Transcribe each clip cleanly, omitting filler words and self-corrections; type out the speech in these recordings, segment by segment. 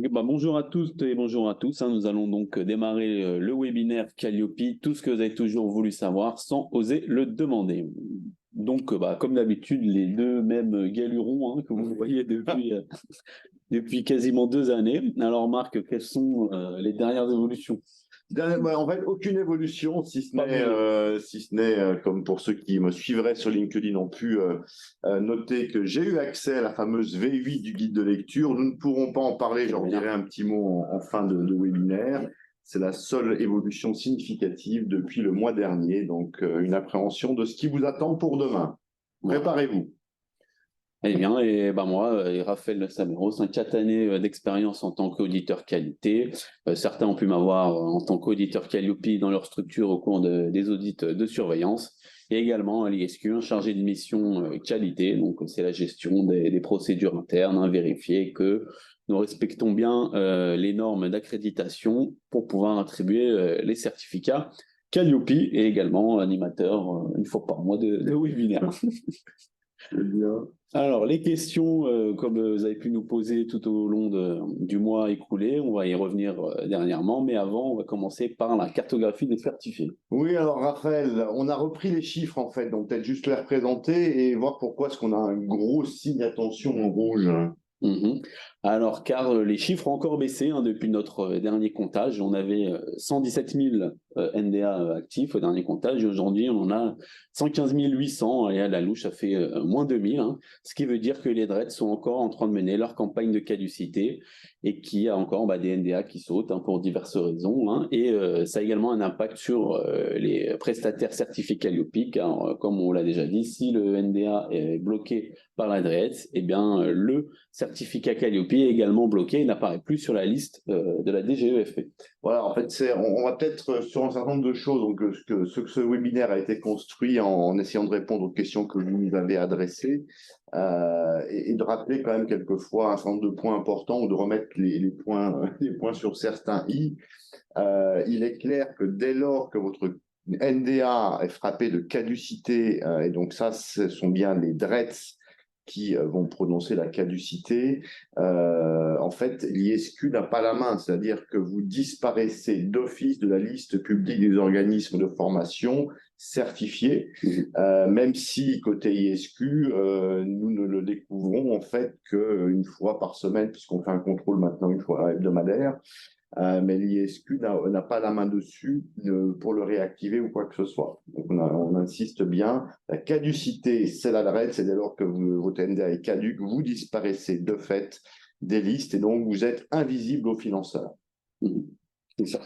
Bah, bonjour à tous et bonjour à tous, hein. Nous allons donc démarrer le webinaire Calliope, tout ce que vous avez toujours voulu savoir sans oser le demander. Donc, bah, comme d'habitude, les deux mêmes galurons, hein, que vous voyez depuis quasiment 2 années. Alors, Marc, quelles sont les dernières évolutions? En fait, aucune évolution, si ce Pas n'est, bougé. comme pour ceux qui me suivraient sur LinkedIn ont pu noter que j'ai eu accès à la fameuse V8 du guide de lecture. Nous ne pourrons pas en parler, j'en dirai un petit mot en fin de webinaire. C'est la seule évolution significative depuis le mois dernier, donc une appréhension de ce qui vous attend pour demain. Préparez-vous. Eh bien, et ben moi, et Raphaël Sameros, 4 années d'expérience en tant qu'auditeur qualité. Certains ont pu m'avoir en tant qu'auditeur Calliope dans leur structure au cours des audits de surveillance. Et également à l'ISQ, un chargé de mission qualité. Donc, c'est la gestion des procédures internes, hein, vérifier que nous respectons bien les normes d'accréditation pour pouvoir attribuer les certificats Calliope et également animateur une fois par mois de webinaire. Alors, les questions, comme vous avez pu nous poser tout au long du mois écoulé, on va y revenir dernièrement, mais avant, on va commencer par la cartographie des certifiés. Oui, alors Raphaël, on a repris les chiffres en fait, donc peut-être juste les représenter et voir pourquoi est-ce qu'on a un gros signe attention en rouge. Mhm. Alors, car les chiffres ont encore baissé, hein, depuis notre dernier comptage. On avait 117 000 NDA actifs au dernier comptage et aujourd'hui, on en a 115 800 et à la louche, ça fait moins 2000, hein, ce qui veut dire que les DRED sont encore en train de mener leur campagne de caducité et qu'il y a encore des NDA qui sautent, hein, pour diverses raisons, hein, et ça a également un impact sur les prestataires certifiés Calliope, car comme on l'a déjà dit, si le NDA est bloqué par la DRED, eh bien, le certificat Calliope est également bloqué et n'apparaît plus sur la liste de la DGEFP. Voilà, en fait, on va peut-être sur un certain nombre de choses. Donc, ce webinaire a été construit en essayant de répondre aux questions que vous nous avez adressées et de rappeler quand même quelquefois un certain nombre de points importants ou de remettre les points sur certains i. Il est clair que dès lors que votre NDA est frappé de caducité, et donc ça, ce sont bien les DRETS qui vont prononcer la caducité, en fait, l'ISQ n'a pas la main, c'est-à-dire que vous disparaissez d'office de la liste publique des organismes de formation certifiés, même si côté ISQ, nous ne le découvrons en fait qu'une fois par semaine, puisqu'on fait un contrôle maintenant une fois hebdomadaire. Mais l'ISQ n'a pas la main dessus pour le réactiver ou quoi que ce soit. Donc on insiste bien. La caducité, c'est l'adresse, c'est dès lors que votre NDA est caduque, vous disparaissez de fait des listes et donc vous êtes invisible aux financeurs. C'est ça.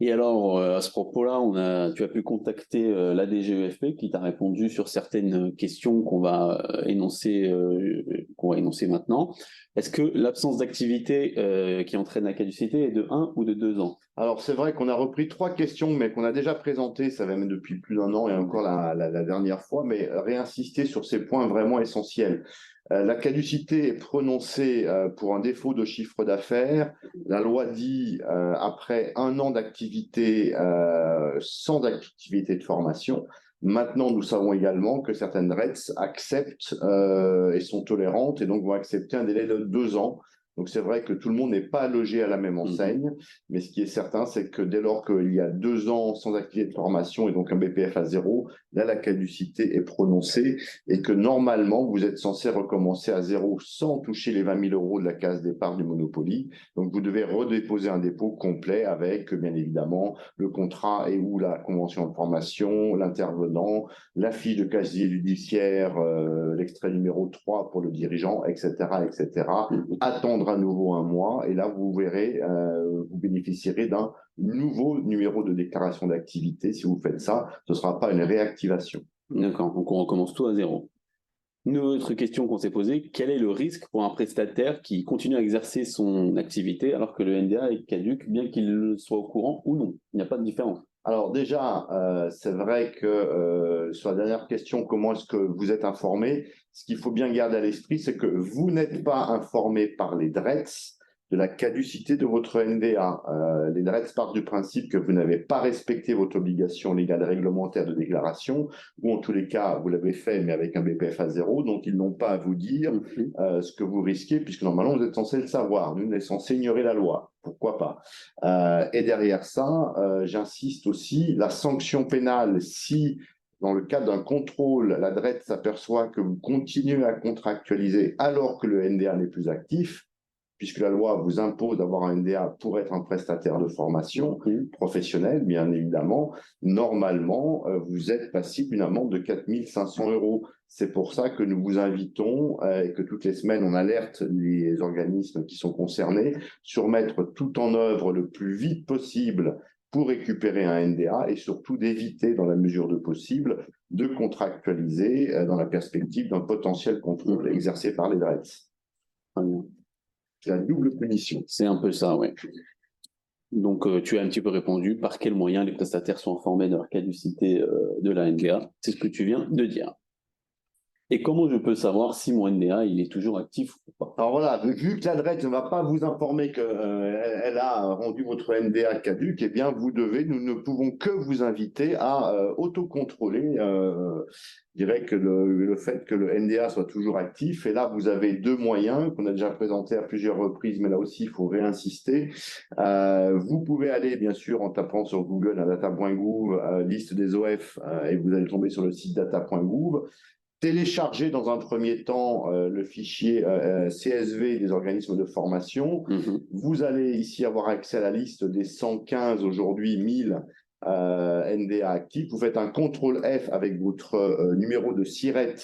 Et alors, à ce propos-là, tu as pu contacter la DGEFP qui t'a répondu sur certaines questions qu'on va énoncer maintenant. Est-ce que l'absence d'activité qui entraîne la caducité est de 1 ou de 2 ans? Alors, c'est vrai qu'on a repris 3 questions, mais qu'on a déjà présentées, ça va même depuis plus d'1 an et encore la dernière fois, mais réinsister sur ces points vraiment essentiels. La caducité est prononcée pour un défaut de chiffre d'affaires. La loi dit après 1 an d'activité sans activité de formation. Maintenant, nous savons également que certaines RETS acceptent et sont tolérantes et donc vont accepter un délai de 2 ans. Donc c'est vrai que tout le monde n'est pas logé à la même enseigne, mais ce qui est certain, c'est que dès lors qu'il y a 2 ans sans activité de formation et donc un BPF à 0, là la caducité est prononcée et que normalement vous êtes censé recommencer à 0 sans toucher les 20 000 euros de la case départ du Monopoly. Donc vous devez redéposer un dépôt complet avec bien évidemment le contrat et ou la convention de formation, l'intervenant, la fiche de casier judiciaire, l'extrait numéro 3 pour le dirigeant, etc., etc. Attendre à nouveau 1 mois et là vous verrez, vous bénéficierez d'un nouveau numéro de déclaration d'activité. Si vous faites ça, ce ne sera pas une réactivation. D'accord, donc on recommence tout à 0. Une autre question qu'on s'est posée, quel est le risque pour un prestataire qui continue à exercer son activité alors que le NDA est caduc, bien qu'il soit au courant ou non? Il n'y a pas de différence. Alors déjà, c'est vrai que sur la dernière question, comment est-ce que vous êtes informé? Ce qu'il faut bien garder à l'esprit, c'est que vous n'êtes pas informé par les DRETS, de la caducité de votre NDA. Les DREDS partent du principe que vous n'avez pas respecté votre obligation légale réglementaire de déclaration, ou en tous les cas, vous l'avez fait, mais avec un BPF à 0, donc ils n'ont pas à vous dire ce que vous risquez, puisque normalement, vous êtes censé le savoir. Nous, on est censé ignorer la loi. Pourquoi pas? Et derrière ça, j'insiste aussi, la sanction pénale, si dans le cadre d'un contrôle, la DRED s'aperçoit que vous continuez à contractualiser alors que le NDA n'est plus actif, puisque la loi vous impose d'avoir un NDA pour être un prestataire de formation professionnelle, bien évidemment, normalement, vous êtes passible d'une amende de 4 500 €. C'est pour ça que nous vous invitons et que toutes les semaines, on alerte les organismes qui sont concernés sur mettre tout en œuvre le plus vite possible pour récupérer un NDA et surtout d'éviter, dans la mesure de possible, de contractualiser dans la perspective d'un potentiel contrôle exercé par les DREDS. La double punition. C'est un peu ça, oui. Donc, tu as un petit peu répondu. Par quels moyens les prestataires sont informés de leur caducité de la NDA? C'est ce que tu viens de dire. Et comment je peux savoir si mon NDA il est toujours actif ou pas? Alors voilà, vu que la DRED ne va pas vous informer qu'elle a rendu votre NDA caduc, eh bien nous ne pouvons que vous inviter à autocontrôler. Je dirais que le fait que le NDA soit toujours actif. Et là, vous avez deux moyens qu'on a déjà présentés à plusieurs reprises, mais là aussi, il faut réinsister. Vous pouvez aller, bien sûr, en tapant sur Google à data.gouv, liste des OF, et vous allez tomber sur le site data.gouv. Télécharger dans un premier temps le fichier CSV des organismes de formation. Vous allez ici avoir accès à la liste des 115, aujourd'hui 1000 NDA actifs. Vous faites un CTRL F avec votre numéro de SIRET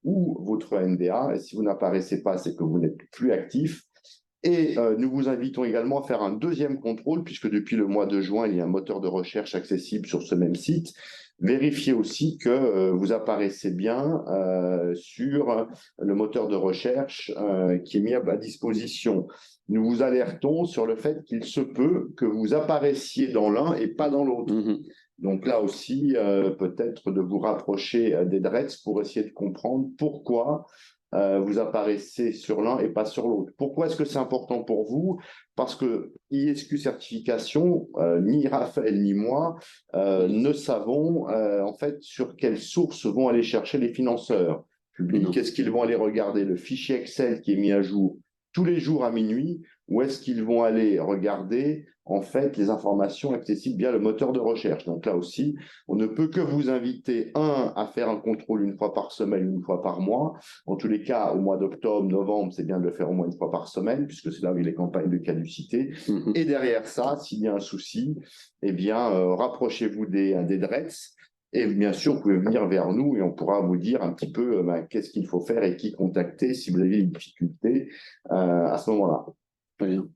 ou votre NDA. Et si vous n'apparaissez pas, c'est que vous n'êtes plus actif. Et nous vous invitons également à faire un deuxième contrôle, puisque depuis le mois de juin, il y a un moteur de recherche accessible sur ce même site. Vérifiez aussi que vous apparaissez bien sur le moteur de recherche qui est mis à disposition. Nous vous alertons sur le fait qu'il se peut que vous apparaissiez dans l'un et pas dans l'autre. Donc là aussi, peut-être de vous rapprocher des DREDS pour essayer de comprendre pourquoi vous apparaissez sur l'un et pas sur l'autre. Pourquoi est-ce que c'est important pour vous? Parce que ISQ Certification, ni Raphaël ni moi, ne savons en fait sur quelles sources vont aller chercher les financeurs publics. Qu'est-ce qu'ils vont aller regarder? Le fichier Excel qui est mis à jour tous les jours à minuit, ou est-ce qu'ils vont aller regarder en fait les informations accessibles via le moteur de recherche? Donc là aussi, on ne peut que vous inviter, à faire un contrôle une fois par semaine, une fois par mois. En tous les cas, au mois d'octobre, novembre, c'est bien de le faire au moins une fois par semaine, puisque c'est là où il y a les campagnes de caducité. Et derrière ça, s'il y a un souci, eh bien, rapprochez-vous des DREDS. Et bien sûr, vous pouvez venir vers nous et on pourra vous dire un petit peu qu'est-ce qu'il faut faire et qui contacter si vous avez des difficultés à ce moment-là. Très bien.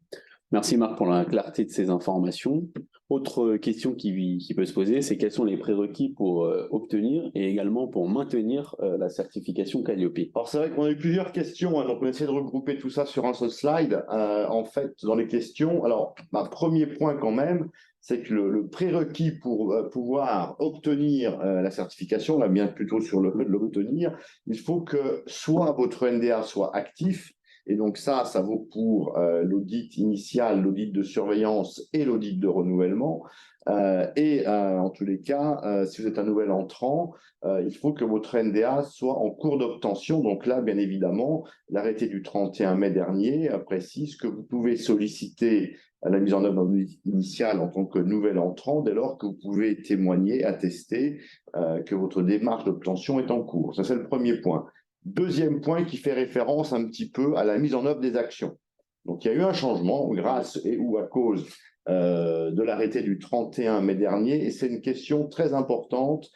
Merci Marc pour la clarté de ces informations. Autre question qui peut se poser, c'est quels sont les prérequis pour obtenir et également pour maintenir la certification Calliope? Alors c'est vrai qu'on a eu plusieurs questions, donc on essaie de regrouper tout ça sur un seul slide. En fait, dans les questions, alors premier point quand même, c'est que le prérequis pour pouvoir obtenir la certification, là bien plutôt sur le fait de l'obtenir, il faut que soit votre NDA soit actif, et donc ça vaut pour l'audit initial, l'audit de surveillance et l'audit de renouvellement. En tous les cas, si vous êtes un nouvel entrant, il faut que votre NDA soit en cours d'obtention. Donc là, bien évidemment, l'arrêté du 31 mai dernier précise que vous pouvez solliciter la mise en œuvre d'un audit initial en tant que nouvel entrant dès lors que vous pouvez témoigner, attester que votre démarche d'obtention est en cours. Ça, c'est le premier point. Deuxième point qui fait référence un petit peu à la mise en œuvre des actions. Donc, il y a eu un changement grâce et ou à cause de l'arrêté du 31 mai dernier, et c'est une question très importante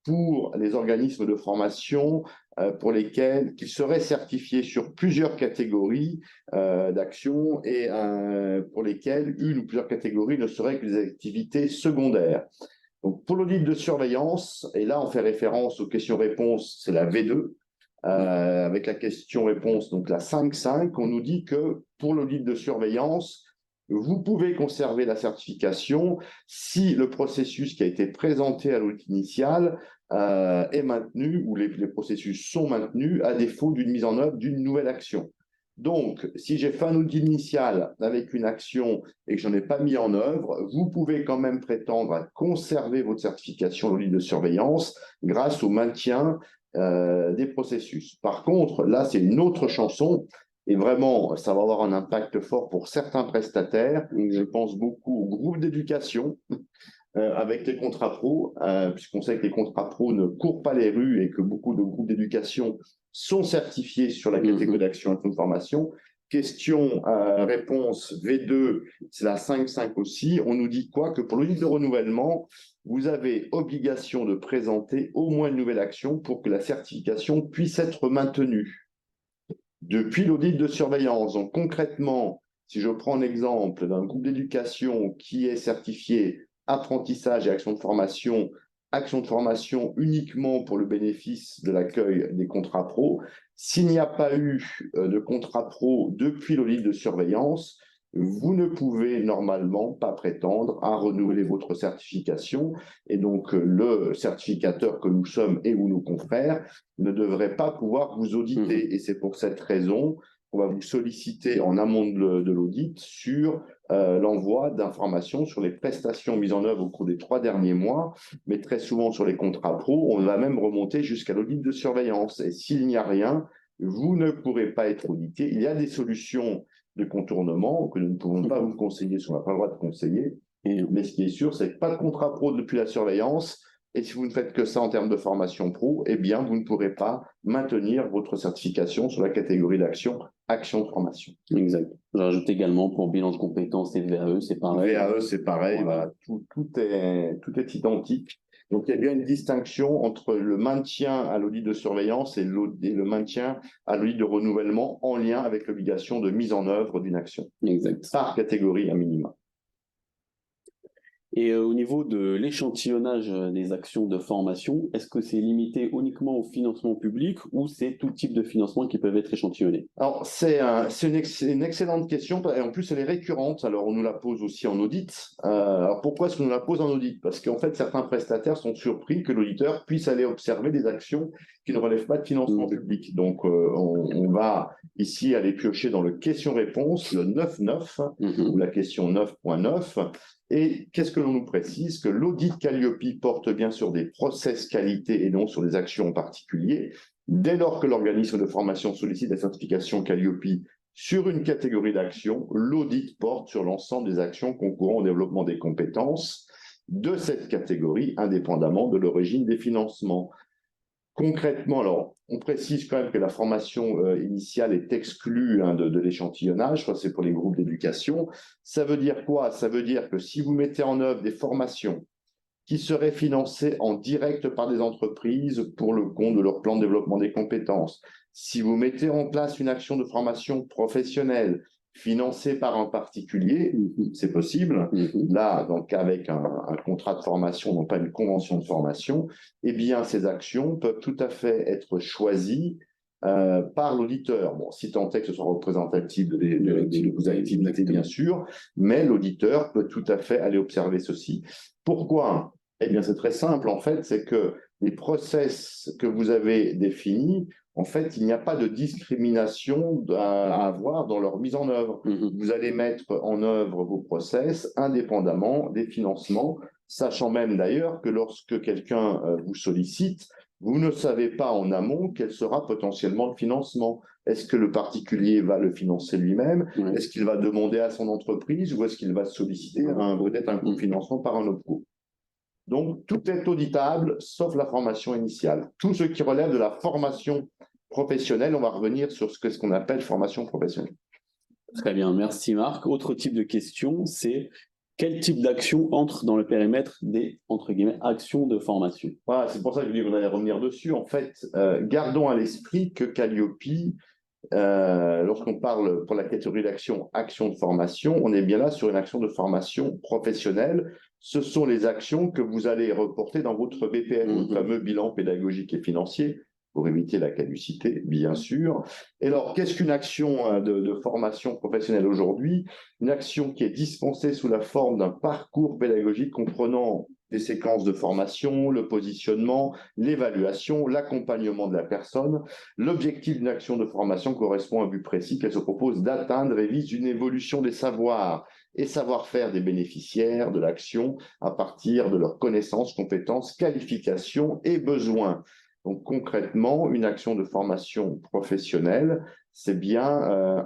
pour les organismes de formation pour lesquels qu'ils seraient certifiés sur plusieurs catégories d'actions et pour lesquelles une ou plusieurs catégories ne seraient que des activités secondaires. Donc, pour l'audit de surveillance, et là on fait référence aux questions-réponses, c'est la V2, avec la question-réponse, donc la 5.5, on nous dit que pour l'audit de surveillance, vous pouvez conserver la certification si le processus qui a été présenté à l'audit initial est maintenu ou les processus sont maintenus à défaut d'une mise en œuvre d'une nouvelle action. Donc, si j'ai fait un audit initial avec une action et que je n'en ai pas mis en œuvre, vous pouvez quand même prétendre à conserver votre certification d'audit de surveillance grâce au maintien des processus. Par contre, là, c'est une autre chanson et vraiment, ça va avoir un impact fort pour certains prestataires. Je pense beaucoup aux groupes d'éducation avec les contrats pro, puisqu'on sait que les contrats pro ne courent pas les rues et que beaucoup de groupes d'éducation sont certifiés sur la catégorie d'action et de formation. Question-réponse V2, c'est la 5.5 aussi. On nous dit quoi? Que pour l'audit de renouvellement, vous avez obligation de présenter au moins une nouvelle action pour que la certification puisse être maintenue. Depuis l'audit de surveillance, donc concrètement, si je prends l'exemple d'un groupe d'éducation qui est certifié apprentissage et action de formation uniquement pour le bénéfice de l'accueil des contrats pro, s'il n'y a pas eu de contrat pro depuis l'audit de surveillance, vous ne pouvez normalement pas prétendre à renouveler votre certification et donc le certificateur que nous sommes et ou nos confrères ne devrait pas pouvoir vous auditer. Et c'est pour cette raison qu'on va vous solliciter en amont de l'audit sur l'envoi d'informations sur les prestations mises en œuvre au cours des 3 derniers mois, mais très souvent sur les contrats pro, on va même remonter jusqu'à l'audit de surveillance. Et s'il n'y a rien, vous ne pourrez pas être audité. Il y a des solutions de contournement que nous ne pouvons pas vous conseiller, si on n'a pas le droit de conseiller. Mais ce qui est sûr, c'est que pas de contrat pro depuis la surveillance. Et si vous ne faites que ça en termes de formation pro, eh bien, vous ne pourrez pas maintenir votre certification sur la catégorie d'action, action de formation. Exact. J'ajoute également pour bilan de compétences et VAE, c'est pareil. VAE, c'est pareil. Voilà. Tout est identique. Donc, il y a bien une distinction entre le maintien à l'audit de surveillance et le maintien à l'audit de renouvellement en lien avec l'obligation de mise en œuvre d'une action. Exact. Par catégorie à minima. Et au niveau de l'échantillonnage des actions de formation, est-ce que c'est limité uniquement au financement public ou c'est tout type de financement qui peuvent être échantillonnés? Alors, c'est une excellente question et en plus, elle est récurrente. Alors, on nous la pose aussi en audit. Alors, pourquoi est-ce qu'on nous la pose en audit? Parce qu'en fait, certains prestataires sont surpris que l'auditeur puisse aller observer des actions qui ne relèvent pas de financement public. Donc, on va ici aller piocher dans le question-réponse, le 9.9 ou la question 9.9. Et qu'est-ce que l'on nous précise? Que l'audit Calliope porte bien sur des process qualité et non sur des actions en particulier. Dès lors que l'organisme de formation sollicite la certification Calliope sur une catégorie d'actions, l'audit porte sur l'ensemble des actions concourant au développement des compétences de cette catégorie, indépendamment de l'origine des financements. Concrètement, alors, on précise quand même que la formation initiale est exclue de l'échantillonnage, c'est pour les groupes d'éducation. Ça veut dire quoi? Ça veut dire que si vous mettez en œuvre des formations qui seraient financées en direct par des entreprises pour le compte de leur plan de développement des compétences, si vous mettez en place une action de formation professionnelle financée par un particulier, c'est possible. Là, donc avec un contrat de formation, non pas une convention de formation, eh bien, ces actions peuvent tout à fait être choisies par l'auditeur. Bon, si tant est que ce soit représentatif de vos activités, bien sûr, mais l'auditeur peut tout à fait aller observer ceci. Pourquoi? Eh bien, c'est très simple, en fait, c'est que les process que vous avez définis, en fait, il n'y a pas de discrimination à avoir dans leur mise en œuvre. Vous allez mettre en œuvre vos process indépendamment des financements, sachant même d'ailleurs que lorsque quelqu'un vous sollicite, vous ne savez pas en amont quel sera potentiellement le financement. Est-ce que le particulier va le financer lui-même? Est-ce qu'il va demander à son entreprise ou est-ce qu'il va solliciter peut-être un cofinancement par un autre groupe? Donc, tout est auditable, sauf la formation initiale. Tout ce qui relève de la formation professionnelle, on va revenir sur ce qu'on appelle formation professionnelle. Très bien, merci Marc. Autre type de question, c'est quel type d'action entre dans le périmètre des, entre guillemets, actions de formation? Voilà, c'est pour ça que je dis qu'on allait revenir dessus. En fait, gardons à l'esprit que Calliope, lorsqu'on parle pour la catégorie d'action, action de formation, on est bien là sur une action de formation professionnelle. Ce sont les actions que vous allez reporter dans votre BPF, le fameux bilan pédagogique et financier, pour éviter la caducité, bien sûr. Et alors, qu'est-ce qu'une action de formation professionnelle aujourd'hui? Une action qui est dispensée sous la forme d'un parcours pédagogique comprenant des séquences de formation, le positionnement, l'évaluation, l'accompagnement de la personne. L'objectif d'une action de formation correspond à un but précis qu'elle se propose d'atteindre et vise une évolution des savoirs et savoir-faire des bénéficiaires de l'action à partir de leurs connaissances, compétences, qualifications et besoins. Donc concrètement, une action de formation professionnelle, c'est bien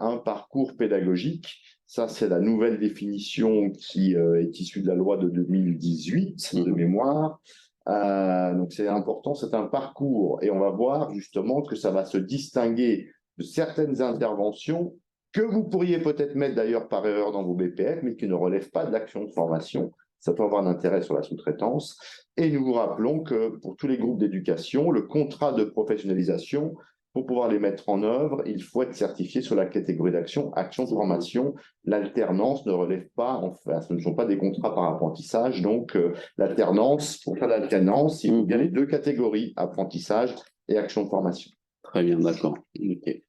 un parcours pédagogique. Ça, c'est la nouvelle définition qui est issue de la loi de 2018 de mémoire. Donc c'est important, c'est un parcours et on va voir justement que ça va se distinguer de certaines interventions que vous pourriez peut-être mettre d'ailleurs par erreur dans vos BPF, mais qui ne relèvent pas de l'action de formation. Ça peut avoir un intérêt sur la sous-traitance. Et nous vous rappelons que pour tous les groupes d'éducation, le contrat de professionnalisation, pour pouvoir les mettre en œuvre, il faut être certifié sur la catégorie d'action, action de formation. L'alternance ne relève pas, enfin, ce ne sont pas des contrats par apprentissage. Donc, l'alternance, pour faire l'alternance, il faut bien les deux catégories, apprentissage et action de formation. Très bien, d'accord. Okay.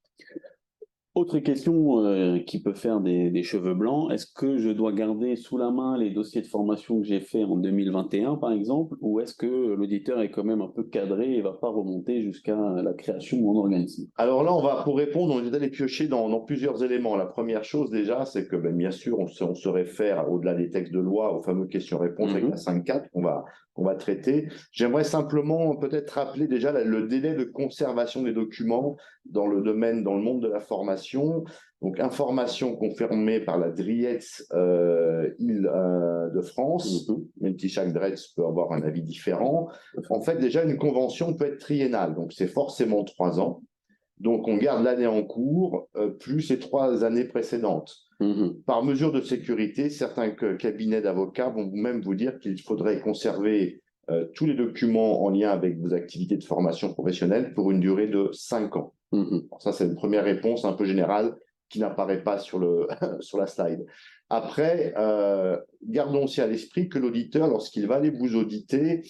Autre question qui peut faire des cheveux blancs, est-ce que je dois garder sous la main les dossiers de formation que j'ai faits en 2021, par exemple, ou est-ce que l'auditeur est quand même un peu cadré et ne va pas remonter jusqu'à la création de mon organisme? Alors là, pour répondre, on est allé piocher dans plusieurs éléments. La première chose déjà, c'est que bien sûr, on se réfère au-delà des textes de loi aux fameuses questions-réponses avec la 5.4 qu'on va traiter. J'aimerais simplement peut-être rappeler déjà le délai de conservation des documents dans le monde de la formation. Donc, information confirmée par la DRIEETS Île-de-France, même si chaque DRIEETS peut avoir un avis différent. En fait, déjà, une convention peut être triennale, donc c'est forcément 3 ans. Donc, on garde l'année en cours plus les 3 années précédentes. Par mesure de sécurité, certains cabinets d'avocats vont même vous dire qu'il faudrait conserver tous les documents en lien avec vos activités de formation professionnelle pour une durée de 5 ans. Alors ça, c'est une première réponse un peu générale qui n'apparaît pas sur la slide. Après, gardons aussi à l'esprit que l'auditeur, lorsqu'il va aller vous auditer,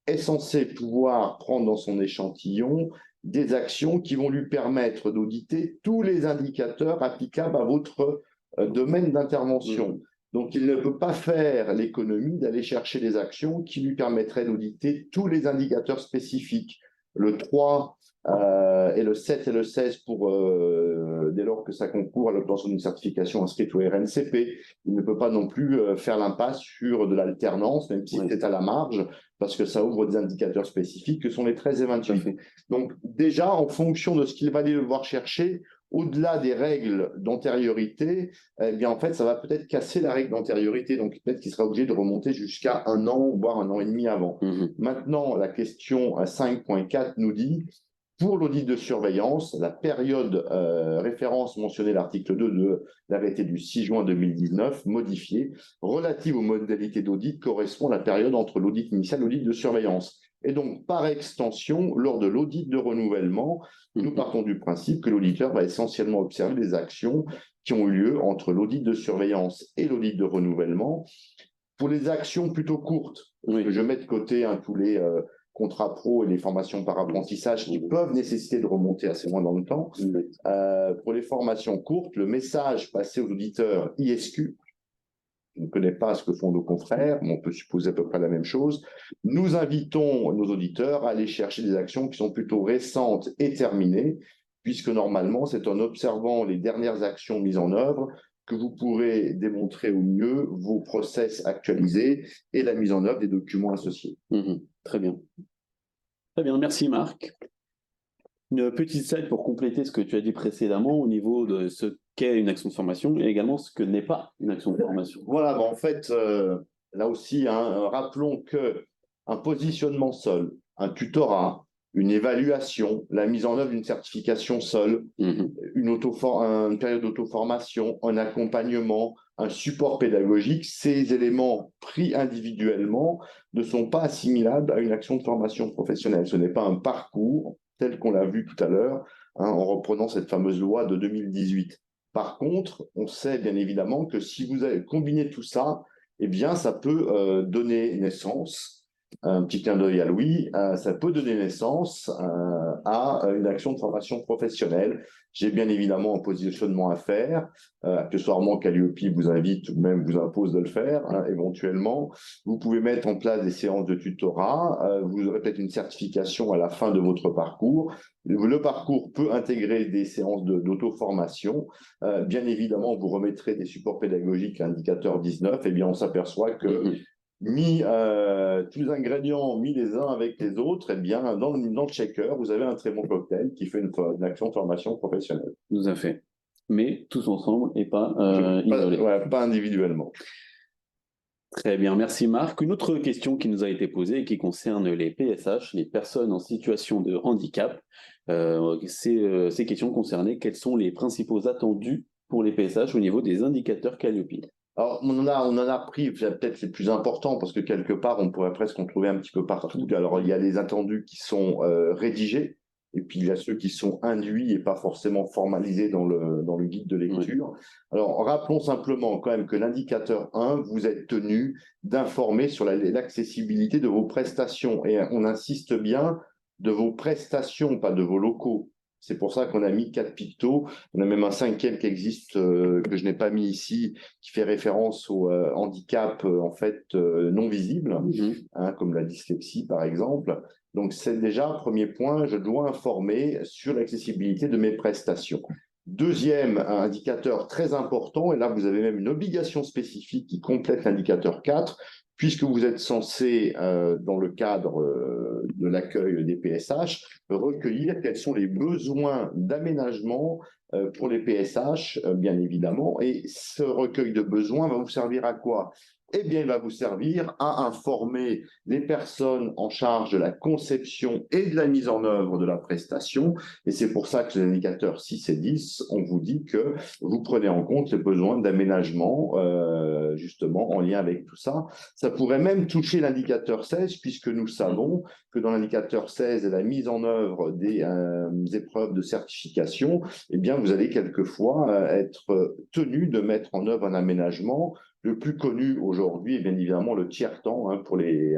est censé pouvoir prendre dans son échantillon des actions qui vont lui permettre d'auditer tous les indicateurs applicables à votre domaine d'intervention. Donc, il ne peut pas faire l'économie d'aller chercher des actions qui lui permettraient d'auditer tous les indicateurs spécifiques. Le 3 et le 7 et le 16 dès lors que ça concourt à l'obtention d'une certification inscrite au RNCP. Il ne peut pas non plus faire l'impasse sur de l'alternance, même si c'est à la marge, parce que ça ouvre des indicateurs spécifiques que sont les 13 et 28. Donc déjà, en fonction de ce qu'il va aller devoir chercher, au-delà des règles d'antériorité, eh bien en fait, ça va peut-être casser la règle d'antériorité. Donc peut-être qu'il sera obligé de remonter jusqu'à 1 an, voire 1 an et demi avant. Maintenant, la question 5.4 nous dit, pour l'audit de surveillance, la période référence mentionnée à l'article 2 de l'arrêté du 6 juin 2019, modifiée, relative aux modalités d'audit, correspond à la période entre l'audit initial et l'audit de surveillance. Et donc, par extension, lors de l'audit de renouvellement, nous partons du principe que l'auditeur va essentiellement observer les actions qui ont eu lieu entre l'audit de surveillance et l'audit de renouvellement. Pour les actions plutôt courtes, que je mets de côté tous les contrats pro et les formations par apprentissage qui peuvent nécessiter de remonter assez loin dans le temps. Pour les formations courtes, le message passé aux auditeurs ISQ, je ne connais pas ce que font nos confrères, mais on peut supposer à peu près la même chose. Nous invitons nos auditeurs à aller chercher des actions qui sont plutôt récentes et terminées, puisque normalement, c'est en observant les dernières actions mises en œuvre que vous pourrez démontrer au mieux vos process actualisés et la mise en œuvre des documents associés. Très bien. Très bien, merci Marc. Une petite slide pour compléter ce que tu as dit précédemment au niveau de ce qu'est une action de formation et également ce que n'est pas une action de formation. Voilà, en fait, là aussi, rappelons qu'un positionnement seul, un tutorat, une évaluation, la mise en œuvre d'une certification seule, une période d'auto-formation, un accompagnement, un support pédagogique, ces éléments pris individuellement ne sont pas assimilables à une action de formation professionnelle. Ce n'est pas un parcours tel qu'on l'a vu tout à l'heure, en reprenant cette fameuse loi de 2018. Par contre, on sait bien évidemment que si vous avez combiné tout ça, eh bien, ça peut donner naissance un petit clin d'œil à Louis, ça peut donner naissance à une action de formation professionnelle. J'ai bien évidemment un positionnement à faire, accessoirement Calliope vous invite ou même vous impose de le faire, éventuellement. Vous pouvez mettre en place des séances de tutorat, vous aurez peut-être une certification à la fin de votre parcours. Le parcours peut intégrer des séances d'auto-formation. Bien évidemment, vous remettrez des supports pédagogiques, indicateur 19, et bien on s'aperçoit que mis tous les ingrédients mis les uns avec les autres, eh bien, dans le shaker, vous avez un très bon cocktail qui fait une action de formation professionnelle. Tout à fait. Mais tous ensemble et pas isolés. Pas individuellement. Très bien, merci Marc. Une autre question qui nous a été posée et qui concerne les PSH, les personnes en situation de handicap. Ces questions concernaient quels sont les principaux attendus pour les PSH au niveau des indicateurs Calliope. Alors, on en a pris peut-être les plus importants parce que quelque part, on pourrait presque en trouver un petit peu partout. Alors, il y a les attendus qui sont rédigés et puis il y a ceux qui sont induits et pas forcément formalisés dans le guide de lecture. Oui. Alors, rappelons simplement quand même que l'indicateur 1, vous êtes tenu d'informer sur l'accessibilité de vos prestations. Et on insiste bien de vos prestations, pas de vos locaux. C'est pour ça qu'on a mis 4 pictos. On a même un 5e qui existe, que je n'ai pas mis ici, qui fait référence au handicap en fait non visible, comme la dyslexie par exemple. Donc c'est déjà un premier point, je dois informer sur l'accessibilité de mes prestations. Deuxième indicateur très important, et là vous avez même une obligation spécifique qui complète l'indicateur 4, puisque vous êtes censé, dans le cadre de l'accueil des PSH, recueillir quels sont les besoins d'aménagement pour les PSH, bien évidemment. Et ce recueil de besoins va vous servir à quoi ? Eh bien, il va vous servir à informer les personnes en charge de la conception et de la mise en œuvre de la prestation. Et c'est pour ça que les indicateurs 6 et 10, on vous dit que vous prenez en compte les besoins d'aménagement, justement, en lien avec tout ça. Ça pourrait même toucher l'indicateur 16, puisque nous savons que dans l'indicateur 16 et la mise en œuvre des épreuves de certification, eh bien, vous allez quelquefois être tenu de mettre en œuvre un aménagement. Le plus connu aujourd'hui est bien évidemment le tiers-temps pour les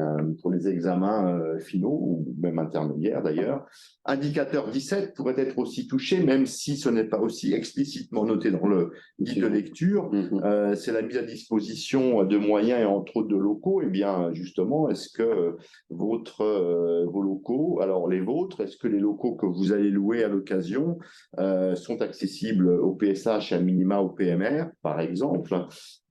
examens finaux ou même intermédiaires d'ailleurs. Indicateur 17 pourrait être aussi touché, même si ce n'est pas aussi explicitement noté dans le guide de lecture. C'est la mise à disposition de moyens et entre autres de locaux. Eh bien, justement, est-ce que vos locaux, alors les vôtres, est-ce que les locaux que vous allez louer à l'occasion sont accessibles au PSH et à minima au PMR, par exemple ?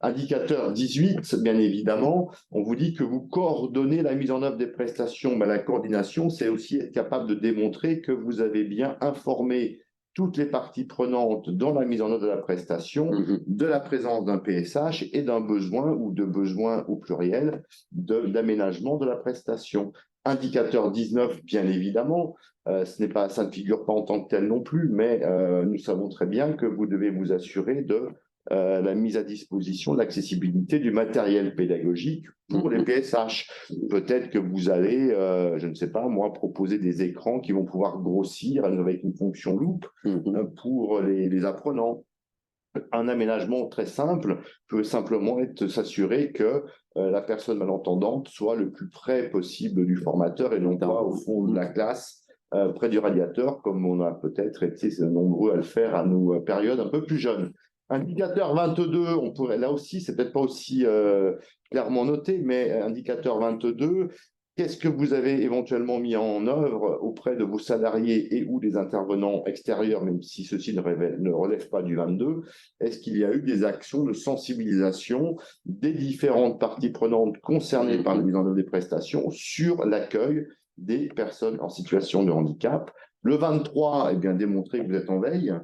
Indicateur 18, bien évidemment, on vous dit que vous coordonnez la mise en œuvre des prestations. Ben, la coordination, c'est aussi être capable de démontrer que vous avez bien informé toutes les parties prenantes dans la mise en œuvre de la prestation, de la présence d'un PSH et d'un besoin ou de besoins au pluriel d'aménagement de la prestation. Indicateur 19, bien évidemment, ça ne figure pas en tant que tel non plus, mais nous savons très bien que vous devez vous assurer de la mise à disposition de l'accessibilité du matériel pédagogique pour les PSH. Peut-être que vous allez, je ne sais pas moi, proposer des écrans qui vont pouvoir grossir avec une fonction loupe pour les apprenants. Un aménagement très simple peut simplement être s'assurer que la personne malentendante soit le plus près possible du formateur et non pas au fond de la classe, près du radiateur, comme on a peut-être été nombreux à le faire à nos périodes un peu plus jeunes. Indicateur 22, on pourrait, là aussi, c'est peut-être pas aussi clairement noté, mais indicateur 22, qu'est-ce que vous avez éventuellement mis en œuvre auprès de vos salariés et ou des intervenants extérieurs, même si ceci ne relève pas du 22? Est-ce qu'il y a eu des actions de sensibilisation des différentes parties prenantes concernées par la mise en œuvre des prestations sur l'accueil des personnes en situation de handicap? Le 23, eh bien, démontrer que vous êtes en veille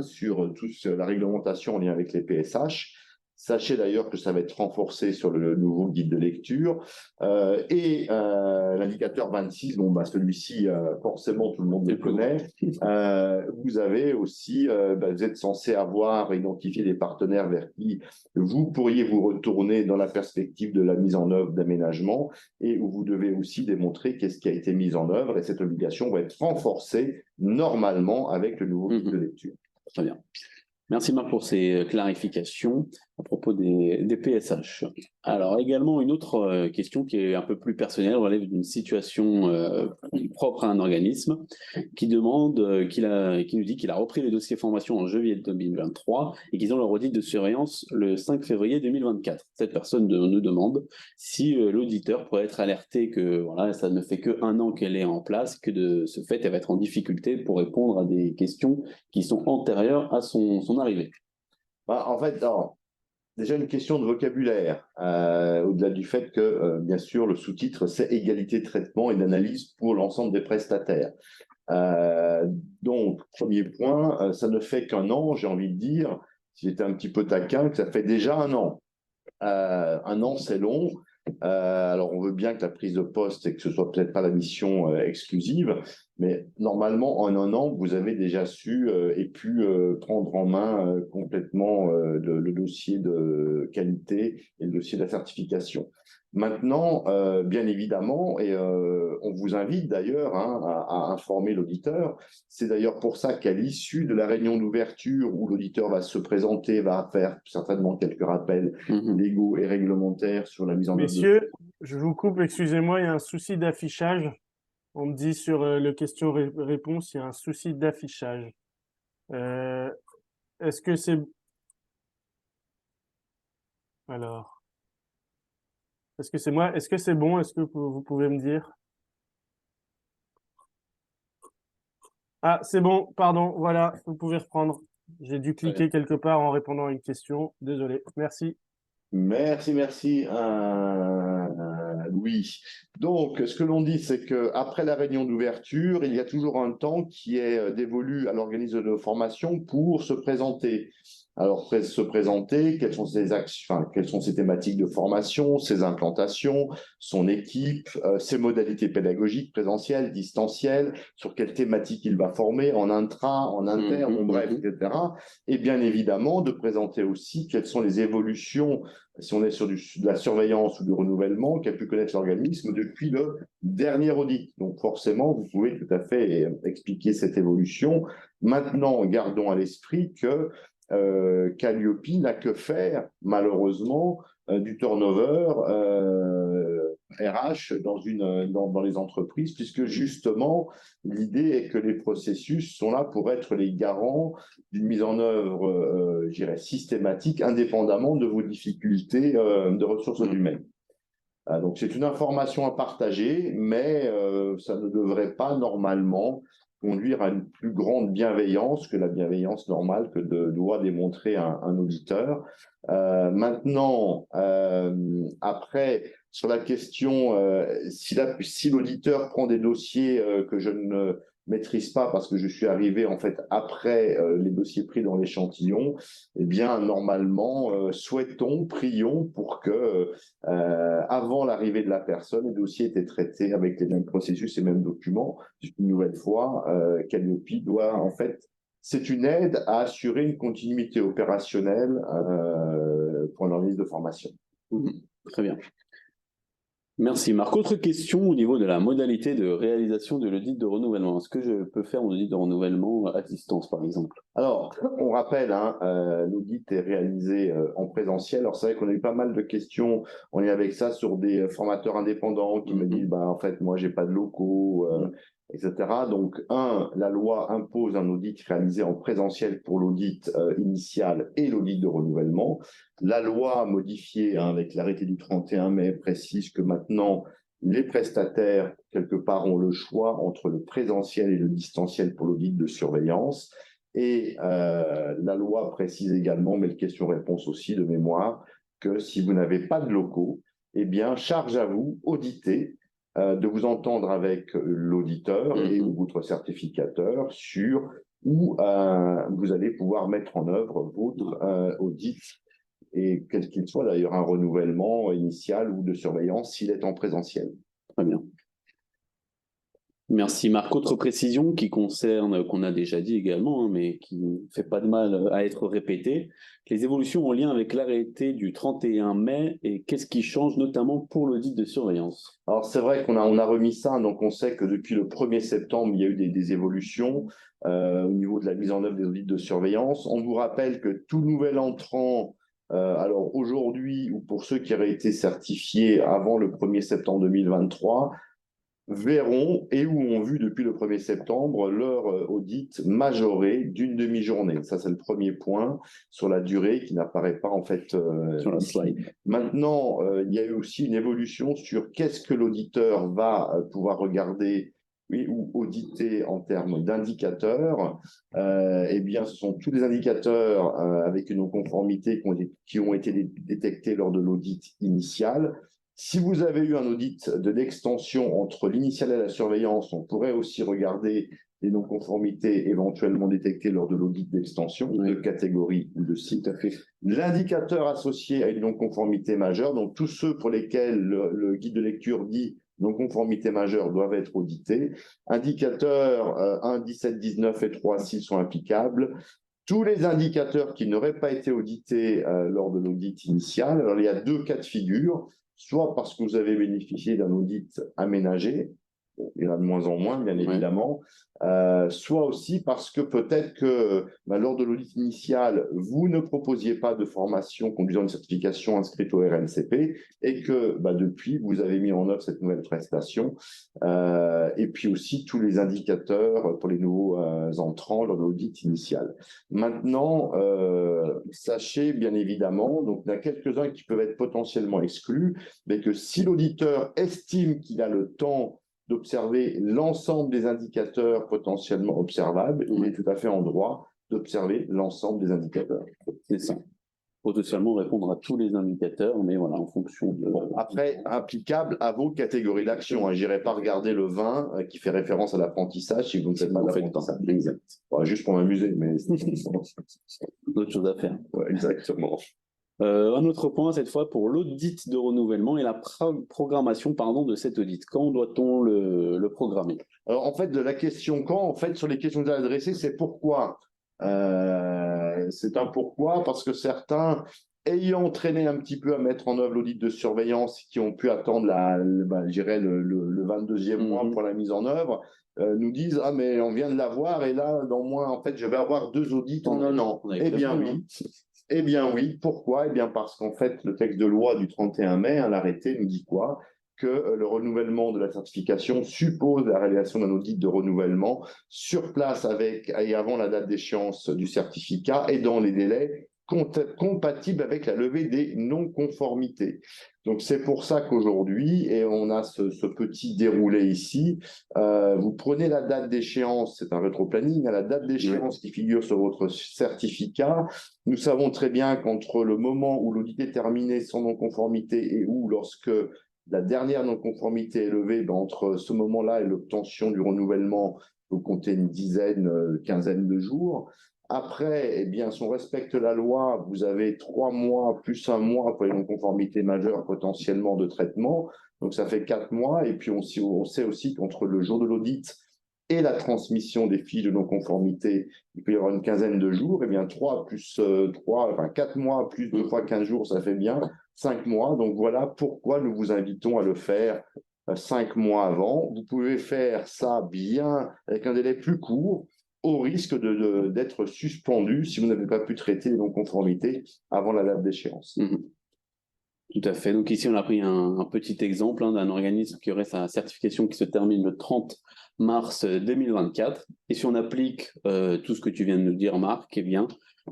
sur toute la réglementation en lien avec les PSH. Sachez d'ailleurs que ça va être renforcé sur le nouveau guide de lecture. L'indicateur 26, celui-ci, forcément, tout le monde le connaît. Vous avez aussi, vous êtes censé avoir identifié des partenaires vers qui vous pourriez vous retourner dans la perspective de la mise en œuvre d'aménagement et où vous devez aussi démontrer qu'est-ce qui a été mis en œuvre. Et cette obligation va être renforcée normalement avec le nouveau guide de lecture. Très bien. Merci Marc pour ces clarifications à propos des PSH. Alors également une autre question qui est un peu plus personnelle, relève d'une situation propre à un organisme qui demande, qui nous dit qu'il a repris les dossiers formation en janvier 2023 et qu'ils ont leur audit de surveillance le 5 février 2024. Cette personne nous demande si l'auditeur pourrait être alerté que voilà, ça ne fait que 1 an qu'elle est en place, que de ce fait elle va être en difficulté pour répondre à des questions qui sont antérieures à son arrivée. En fait, non. Déjà une question de vocabulaire, au-delà du fait que, bien sûr, le sous-titre, c'est égalité de traitement et d'analyse pour l'ensemble des prestataires. Donc, premier point, ça ne fait qu'1 an, j'ai envie de dire, si j'étais un petit peu taquin, que ça fait déjà 1 an. 1 an, c'est long. Alors, on veut bien que la prise de poste et que ce soit peut-être pas la mission exclusive, mais normalement, en 1 an, vous avez déjà su et pu prendre en main complètement le dossier de qualité et le dossier de la certification. Maintenant, bien évidemment, et on vous invite d'ailleurs à informer l'auditeur. C'est d'ailleurs pour ça qu'à l'issue de la réunion d'ouverture où l'auditeur va se présenter, va faire certainement quelques rappels légaux et réglementaires sur la mise en œuvre. Messieurs, je vous coupe, excusez-moi, il y a un souci d'affichage. On me dit sur le question-réponse, il y a un souci d'affichage. Est-ce que c'est... Alors... Est-ce que c'est moi? Est-ce que c'est bon? Est-ce que vous pouvez me dire? Ah, c'est bon, pardon, voilà, vous pouvez reprendre. J'ai dû cliquer quelque part en répondant à une question. Désolé, merci. Merci, Louis. Donc, ce que l'on dit, c'est qu'après la réunion d'ouverture, il y a toujours un temps qui est dévolu à l'organisme de formation pour se présenter. Alors, se présenter, quelles sont ses actions, enfin, quelles sont ses thématiques de formation, ses implantations, son équipe, ses modalités pédagogiques, présentielles, distancielles, sur quelles thématiques il va former, en intra, en interne, en bref, etc. Et bien évidemment, de présenter aussi quelles sont les évolutions, si on est sur de la surveillance ou du renouvellement, qu'a pu connaître l'organisme depuis le dernier audit. Donc forcément, vous pouvez tout à fait expliquer cette évolution. Maintenant, gardons à l'esprit que Calliope n'a que faire, malheureusement, du turnover RH dans les entreprises, puisque justement, l'idée est que les processus sont là pour être les garants d'une mise en œuvre, je dirais, systématique, indépendamment de vos difficultés de ressources humaines. Donc, c'est une information à partager, mais ça ne devrait pas normalement conduire à une plus grande bienveillance que la bienveillance normale que doit démontrer un auditeur. Maintenant, après, sur la question, si l'auditeur prend des dossiers que je ne maîtrise pas parce que je suis arrivé en fait après les dossiers pris dans l'échantillon, eh bien normalement prions pour que avant l'arrivée de la personne, les dossiers étaient traités avec les mêmes processus et mêmes documents. Une nouvelle fois, Calliope doit en fait, c'est une aide à assurer une continuité opérationnelle pour l'organisme de formation. Très bien. Merci Marc. Autre question au niveau de la modalité de réalisation de l'audit de renouvellement. Est-ce que je peux faire mon audit de renouvellement à distance, par exemple? Alors, on rappelle, l'audit est réalisé en présentiel. Alors, c'est vrai qu'on a eu pas mal de questions. On est avec ça sur des formateurs indépendants qui me disent, en fait, moi, j'ai pas de locaux, etc. Donc, la loi impose un audit réalisé en présentiel pour l'audit initial et l'audit de renouvellement. La loi modifiée avec l'arrêté du 31 mai précise que maintenant, les prestataires, quelque part, ont le choix entre le présentiel et le distanciel pour l'audit de surveillance. Et la loi précise également, mais le question-réponse aussi de mémoire, que si vous n'avez pas de locaux, eh bien, charge à vous, auditer, de vous entendre avec l'auditeur et votre certificateur sur où vous allez pouvoir mettre en œuvre votre audit, et quel qu'il soit d'ailleurs, un renouvellement initial ou de surveillance s'il est en présentiel. Très bien. Merci Marc. Autre précision qui concerne, qu'on a déjà dit également, mais qui ne fait pas de mal à être répétée, les évolutions en lien avec l'arrêté du 31 mai et qu'est-ce qui change notamment pour l'audit de surveillance? Alors c'est vrai qu'on a remis ça, donc on sait que depuis le 1er septembre, il y a eu des évolutions au niveau de la mise en œuvre des audits de surveillance. On vous rappelle que tout nouvel entrant Alors aujourd'hui, ou pour ceux qui auraient été certifiés avant le 1er septembre 2023, verront et ou ont vu depuis le 1er septembre leur audit majoré d'une demi-journée. Ça, c'est le premier point sur la durée qui n'apparaît pas en fait sur la slide. Maintenant, il y a eu aussi une évolution sur qu'est-ce que l'auditeur va pouvoir regarder ou auditer en termes d'indicateurs. Eh bien, ce sont tous les indicateurs avec une non-conformité qui ont été détectés lors de l'audit initial. Si vous avez eu un audit de l'extension entre l'initial et la surveillance, on pourrait aussi regarder les non-conformités éventuellement détectées lors de l'audit d'extension, de catégorie ou de site. L'indicateur associé à une non-conformité majeure, donc tous ceux pour lesquels le guide de lecture dit non-conformité majeure doivent être audités. Indicateurs 1, 17, 19 et 3, 6 sont applicables. Tous les indicateurs qui n'auraient pas été audités lors de l'audit initial, alors il y a deux cas de figure, soit parce que vous avez bénéficié d'un audit aménagé, il y en a de moins en moins, bien évidemment, soit aussi parce que peut-être que lors de l'audit initial, vous ne proposiez pas de formation conduisant une certification inscrite au RNCP et que depuis, vous avez mis en œuvre cette nouvelle prestation. Et puis aussi tous les indicateurs pour les nouveaux entrants lors de l'audit initial. Maintenant, sachez bien évidemment, donc il y en a quelques-uns qui peuvent être potentiellement exclus, mais que si l'auditeur estime qu'il a le temps d'observer l'ensemble des indicateurs potentiellement observables, il est tout à fait en droit d'observer l'ensemble des indicateurs. C'est ça. Potentiellement répondre à tous les indicateurs, mais voilà, en fonction de... Bon, après, applicable à vos catégories d'action. Je n'irai pas regarder le vin qui fait référence à l'apprentissage si vous ne faites pas d'apprentissage. Exact. Voilà, juste pour m'amuser, mais... D'autres choses à faire. Ouais, exactement. Un autre point, cette fois, pour l'audit de renouvellement et la programmation de cet audit. Quand doit-on le programmer? Alors, en fait, de la question quand, en fait, sur les questions que vous avez adressées, c'est pourquoi. C'est un pourquoi, parce que certains, ayant traîné un petit peu à mettre en œuvre l'audit de surveillance, qui ont pu attendre je dirais le 22e mois pour la mise en œuvre, nous disent « Ah, mais on vient de l'avoir, et là, dans moins, en fait, je vais avoir 2 audits en un an. » Eh bien, oui. Eh bien oui, pourquoi? Eh bien parce qu'en fait, le texte de loi du 31 mai, l'arrêté nous dit quoi? Que le renouvellement de la certification suppose la réalisation d'un audit de renouvellement sur place avec et avant la date d'échéance du certificat et dans les délais compatibles avec la levée des non-conformités. Donc c'est pour ça qu'aujourd'hui, et on a ce petit déroulé ici, vous prenez la date d'échéance, c'est un rétro-planning, à la date d'échéance qui figure sur votre certificat. Nous savons très bien qu'entre le moment où l'audit est terminé sans non-conformité et où lorsque la dernière non-conformité est levée, entre ce moment-là et l'obtention du renouvellement, vous comptez une dizaine, quinzaine de jours. Après, eh bien, si on respecte la loi, vous avez 3 mois plus 1 mois pour les non-conformités majeures potentiellement de traitement. Donc, ça fait 4 mois. Et puis, on sait aussi qu'entre le jour de l'audit et la transmission des fiches de non-conformité, il peut y avoir une quinzaine de jours. Eh bien, 4 mois plus 2 fois 15 jours, ça fait bien 5 mois. Donc, voilà pourquoi nous vous invitons à le faire 5 mois avant. Vous pouvez faire ça bien avec un délai plus court, au risque d'être suspendu si vous n'avez pas pu traiter les non-conformités avant la date d'échéance. Tout à fait. Donc ici, on a pris un petit exemple d'un organisme qui aurait sa certification qui se termine le 30 mars 2024. Et si on applique tout ce que tu viens de nous dire, Marc, eh bien,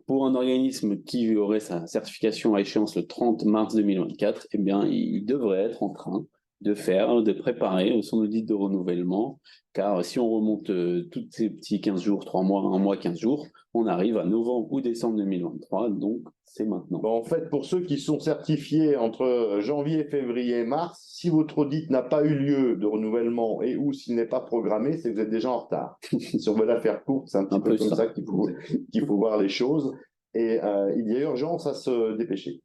pour un organisme qui aurait sa certification à échéance le 30 mars 2024, eh bien, il devrait être en train de préparer son audit de renouvellement, car si on remonte tous ces petits 15 jours, 3 mois, 1 mois, 15 jours, on arrive à novembre ou décembre 2023, donc c'est maintenant. En fait, pour ceux qui sont certifiés entre janvier, février et mars, si votre audit n'a pas eu lieu de renouvellement et ou s'il n'est pas programmé, c'est que vous êtes déjà en retard. Si on veut la faire courte, c'est un petit peu comme ça qu'il faut voir les choses. Et il y a urgence à se dépêcher.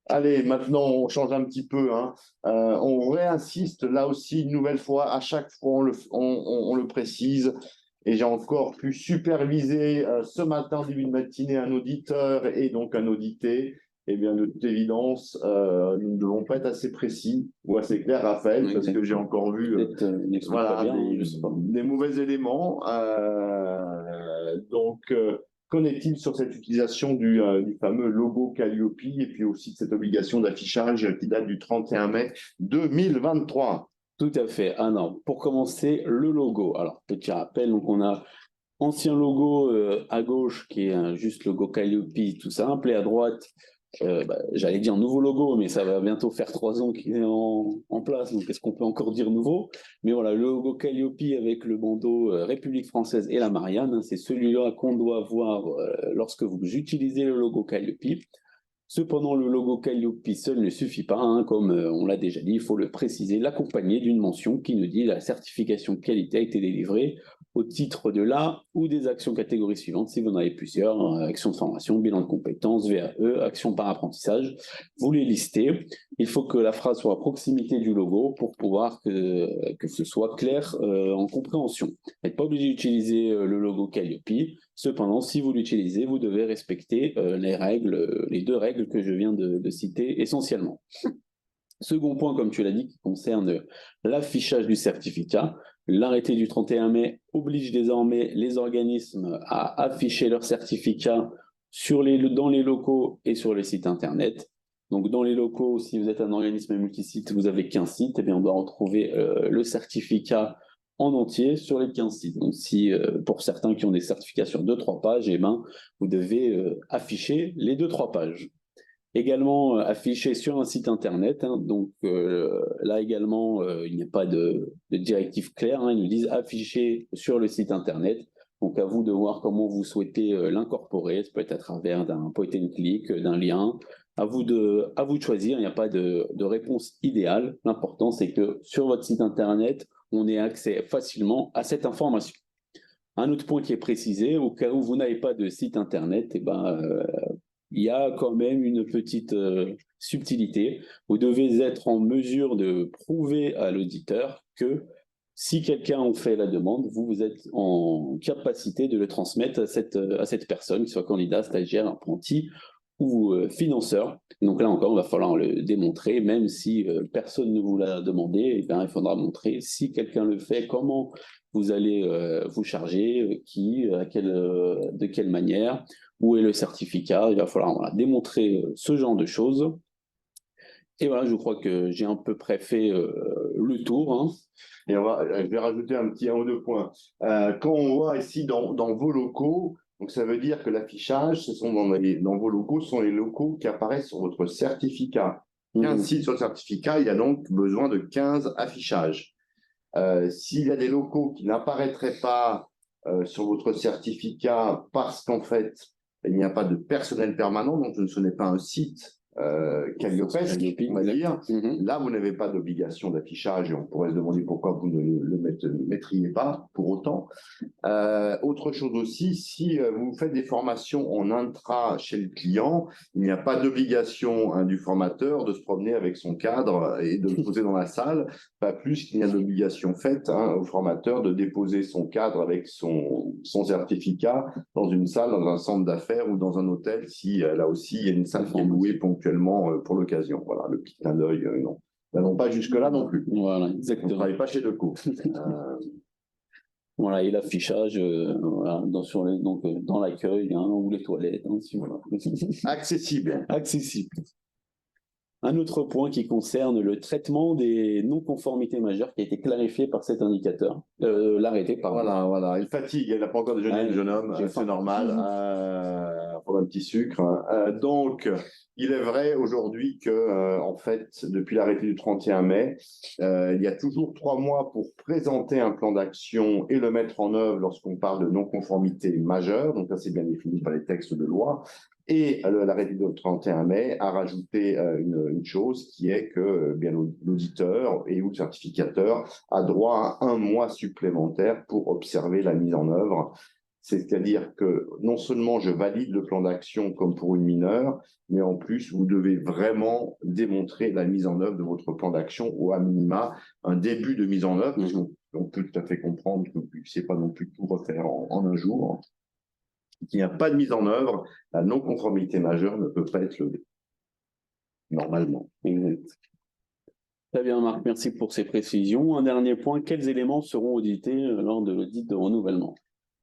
Allez, maintenant, on change un petit peu. On réinsiste là aussi une nouvelle fois. À chaque fois, on le précise. Et j'ai encore pu superviser ce matin, début de matinée, un auditeur et donc un audité. Eh bien, de toute évidence, nous ne devons pas être assez précis ou assez clairs, Raphaël, parce que j'ai encore vu des mauvais éléments. Donc, Qu'en est-il sur cette utilisation du fameux logo Calliope et puis aussi de cette obligation d'affichage qui date du 31 mai 2023? Tout à fait. Alors, pour commencer, le logo. Alors, petit rappel, donc on a ancien logo à gauche qui est juste logo Calliope tout simple, et à droite, j'allais dire nouveau logo, mais ça va bientôt faire 3 ans qu'il est en place, donc est-ce qu'on peut encore dire nouveau? Mais voilà, le logo Calliope avec le bandeau République française et la Marianne, hein, c'est celui-là qu'on doit voir lorsque vous utilisez le logo Calliope. Cependant, le logo Calliope seul ne suffit pas, hein, comme on l'a déjà dit, il faut le préciser, l'accompagner d'une mention qui nous dit la certification de qualité a été délivrée au titre de la ou des actions catégories suivantes, si vous en avez plusieurs, actions de formation, bilan de compétences, VAE, actions par apprentissage, vous les listez. Il faut que la phrase soit à proximité du logo pour pouvoir que ce soit clair en compréhension. Vous n'êtes pas obligé d'utiliser le logo Calliope. Cependant, si vous l'utilisez, vous devez respecter les 2 règles que je viens de citer essentiellement. Second point, comme tu l'as dit, qui concerne l'affichage du certificat. L'arrêté du 31 mai oblige désormais les organismes à afficher leur certificat dans les locaux et sur le site internet. Donc dans les locaux, si vous êtes un organisme multisite, vous avez 15 sites, et bien on doit retrouver le certificat en entier sur les 15 sites. Donc si pour certains qui ont des certificats sur 2-3 pages, eh ben, vous devez afficher les 2-3 pages. Également affiché sur un site internet, hein, donc là également il n'y a pas de directive claire, hein, ils nous disent afficher sur le site internet, donc à vous de voir comment vous souhaitez l'incorporer, ça peut être à travers d'un point and click, d'un lien, à vous de choisir, il n'y a pas de réponse idéale, l'important c'est que sur votre site internet, on ait accès facilement à cette information. Un autre point qui est précisé, au cas où vous n'avez pas de site internet, eh ben, il y a quand même une petite subtilité. Vous devez être en mesure de prouver à l'auditeur que si quelqu'un en fait la demande, vous êtes en capacité de le transmettre à cette personne, qu'il soit candidat, stagiaire, apprenti ou financeur. Donc là encore, il va falloir le démontrer, même si personne ne vous l'a demandé, eh bien, il faudra montrer si quelqu'un le fait, comment vous allez vous charger, de quelle manière, où est le certificat. Il va falloir démontrer ce genre de choses. Et voilà, je crois que j'ai à peu près fait le tour. Hein. Et je vais rajouter un ou 2 points. Quand on voit ici dans vos locaux, donc ça veut dire que l'affichage, dans vos locaux, ce sont les locaux qui apparaissent sur votre certificat. 15 sites sur le certificat, il y a donc besoin de 15 affichages. S'il y a des locaux qui n'apparaîtraient pas sur votre certificat parce qu'en fait, il n'y a pas de personnel permanent, donc ce n'est pas un site Calliope, on va dire. Là, vous n'avez pas d'obligation d'affichage et on pourrait se demander pourquoi vous ne le mettriez pas pour autant. Autre chose aussi, si vous faites des formations en intra chez le client, il n'y a pas d'obligation du formateur de se promener avec son cadre et de le poser dans la salle, pas plus qu'il n'y a d'obligation faite au formateur de déposer son cadre avec son certificat dans une salle, dans un centre d'affaires ou dans un hôtel, si là aussi il y a une salle qui est louée ponctuellement pour l'occasion. Voilà, le petit clin d'œil, non. N'allons pas jusque-là non plus. Voilà, exactement. On ne travaille pas chez Deco. Voilà, et l'affichage voilà, dans l'accueil hein, ou les toilettes. Hein, si voilà. Accessible. Accessible. Un autre point qui concerne le traitement des non-conformités majeures qui a été clarifié par cet indicateur. L'arrêté, pardon. Voilà. Il fatigue, il n'a pas encore déjeuné, le jeune homme, c'est normal. Pour un petit sucre. Donc, il est vrai aujourd'hui que, en fait, depuis l'arrêté du 31 mai, il y a toujours 3 mois pour présenter un plan d'action et le mettre en œuvre lorsqu'on parle de non-conformité majeure. Donc, ça, c'est bien défini par les textes de loi. Et l'arrêté du 31 mai a rajouté une chose qui est que bien l'auditeur et ou le certificateur a droit à 1 mois supplémentaire pour observer la mise en œuvre. C'est-à-dire que non seulement je valide le plan d'action comme pour une mineure, mais en plus, vous devez vraiment démontrer la mise en œuvre de votre plan d'action ou à minima un début de mise en œuvre, parce qu'on peut tout à fait comprendre que vous ne puissiez pas non plus tout refaire en un jour. Qu'il n'y a pas de mise en œuvre, la non-conformité majeure ne peut pas être levée. Normalement. Exact. Très bien, Marc, merci pour ces précisions. Un dernier point, quels éléments seront audités lors de l'audit de renouvellement?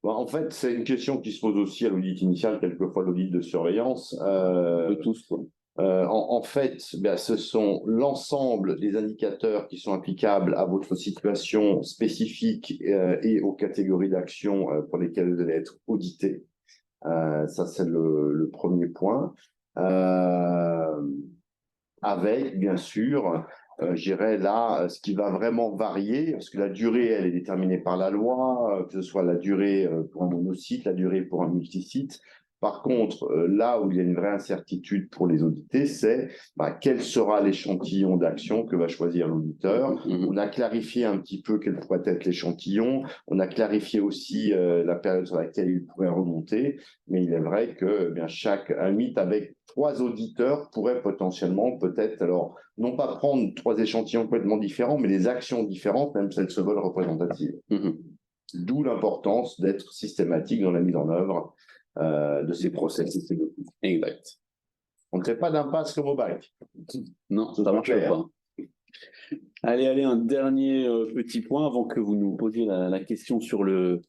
En fait, c'est une question qui se pose aussi à l'audit initial, quelquefois l'audit de surveillance. De tous, quoi. En fait, ce sont l'ensemble des indicateurs qui sont applicables à votre situation spécifique et aux catégories d'actions pour lesquelles vous allez être audité. Ça, c'est le premier point. Avec, bien sûr, je dirais là, ce qui va vraiment varier, parce que la durée, elle est déterminée par la loi, que ce soit la durée pour un monocyte, la durée pour un multisite. Par contre, là où il y a une vraie incertitude pour les audités, c'est quel sera l'échantillon d'action que va choisir l'auditeur. On a clarifié un petit peu quel pourrait être l'échantillon. On a clarifié aussi la période sur laquelle il pourrait remonter. Mais il est vrai que un mythe avec 3 auditeurs pourrait potentiellement, peut-être, alors, non pas prendre 3 échantillons complètement différents, mais des actions différentes, même si elles se veulent représentatives. D'où l'importance d'être systématique dans la mise en œuvre de ces processus. Exact. On ne fait pas d'impasse comme au bac. Non, ça marche pas. Allez, un dernier petit point avant que vous nous posiez la question sur le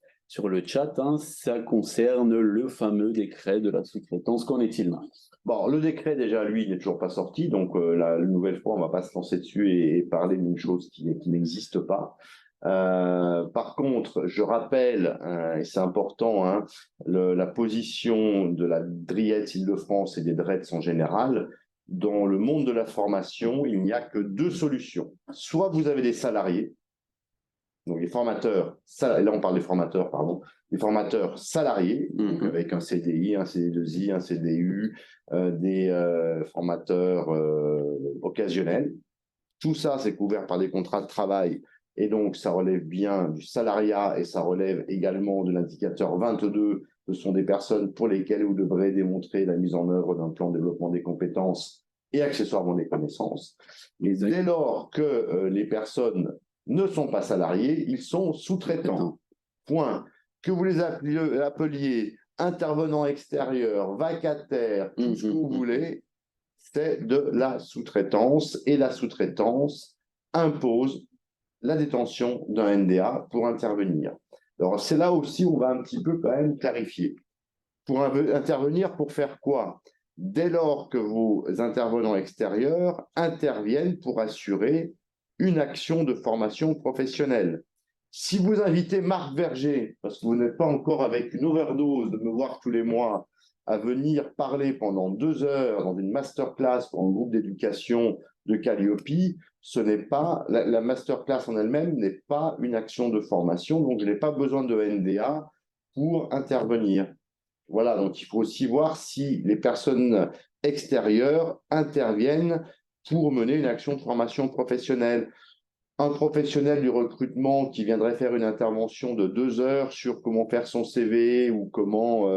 chat. Ça concerne le fameux décret de la sous-traitance. Qu'en est-il, Marc? Bon, le décret, déjà, lui, il n'est toujours pas sorti. Donc, la nouvelle fois, on ne va pas se lancer dessus et parler d'une chose qui n'existe pas. Par contre, je rappelle, et c'est important, la position de la DRIEETS Île-de-France et des DREETS en général. Dans le monde de la formation, il n'y a que 2 solutions. Soit vous avez des salariés, donc les formateurs, là on parle des formateurs, pardon, les formateurs salariés, donc avec un CDI, un CD2I, un CDU, des formateurs occasionnels. Tout ça, c'est couvert par des contrats de travail. Et donc, ça relève bien du salariat et ça relève également de l'indicateur 22. Ce sont des personnes pour lesquelles vous devrez démontrer la mise en œuvre d'un plan de développement des compétences et accessoirement des connaissances. Mais dès lors que les personnes ne sont pas salariés, ils sont sous-traitants. Point. Que vous les appeliez intervenants extérieurs, vacataires, tout ce que vous voulez, c'est de la sous-traitance. Et la sous-traitance impose la détention d'un NDA pour intervenir. Alors, c'est là aussi où on va un petit peu quand même clarifier. Pour intervenir, pour faire quoi? Dès lors que vos intervenants extérieurs interviennent pour assurer une action de formation professionnelle. Si vous invitez Marc Verger, parce que vous n'êtes pas encore avec une overdose de me voir tous les mois, à venir parler pendant 2 heures dans une masterclass pour un groupe d'éducation de Calliope, ce n'est pas, la masterclass en elle-même n'est pas une action de formation, donc je n'ai pas besoin de NDA pour intervenir. Voilà, donc il faut aussi voir si les personnes extérieures interviennent pour mener une action de formation professionnelle. Un professionnel du recrutement qui viendrait faire une intervention de 2 heures sur comment faire son CV ou comment,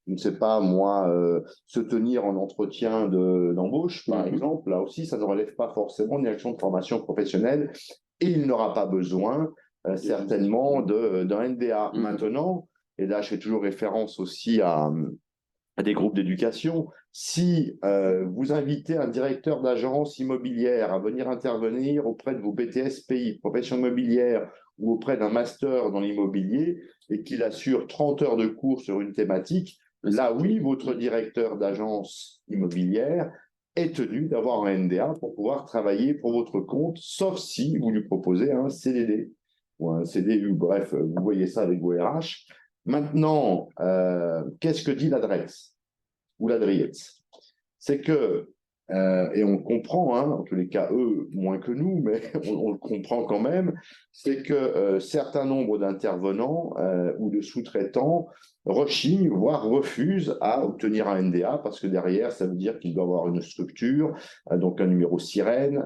je ne sais pas moi, se tenir en entretien d'embauche, par exemple, là aussi, ça ne relève pas forcément d'une action de formation professionnelle et il n'aura pas besoin certainement d'un NDA. Maintenant, et là je fais toujours référence aussi à des groupes d'éducation. Si vous invitez un directeur d'agence immobilière à venir intervenir auprès de vos BTS-PI, profession immobilière, ou auprès d'un master dans l'immobilier, et qu'il assure 30 heures de cours sur une thématique, là oui, votre directeur d'agence immobilière est tenu d'avoir un NDA pour pouvoir travailler pour votre compte, sauf si vous lui proposez un CDD ou un CDU. Bref, vous voyez ça avec vos RH. Maintenant, qu'est-ce que dit l'adresse ou la DRIEETS? C'est que, et on le comprend, en tous les cas, eux, moins que nous, mais on le comprend quand même, c'est que certains nombres d'intervenants ou de sous-traitants rechignent, voire refusent à obtenir un NDA, parce que derrière, ça veut dire qu'il doit avoir une structure, donc un numéro sirène,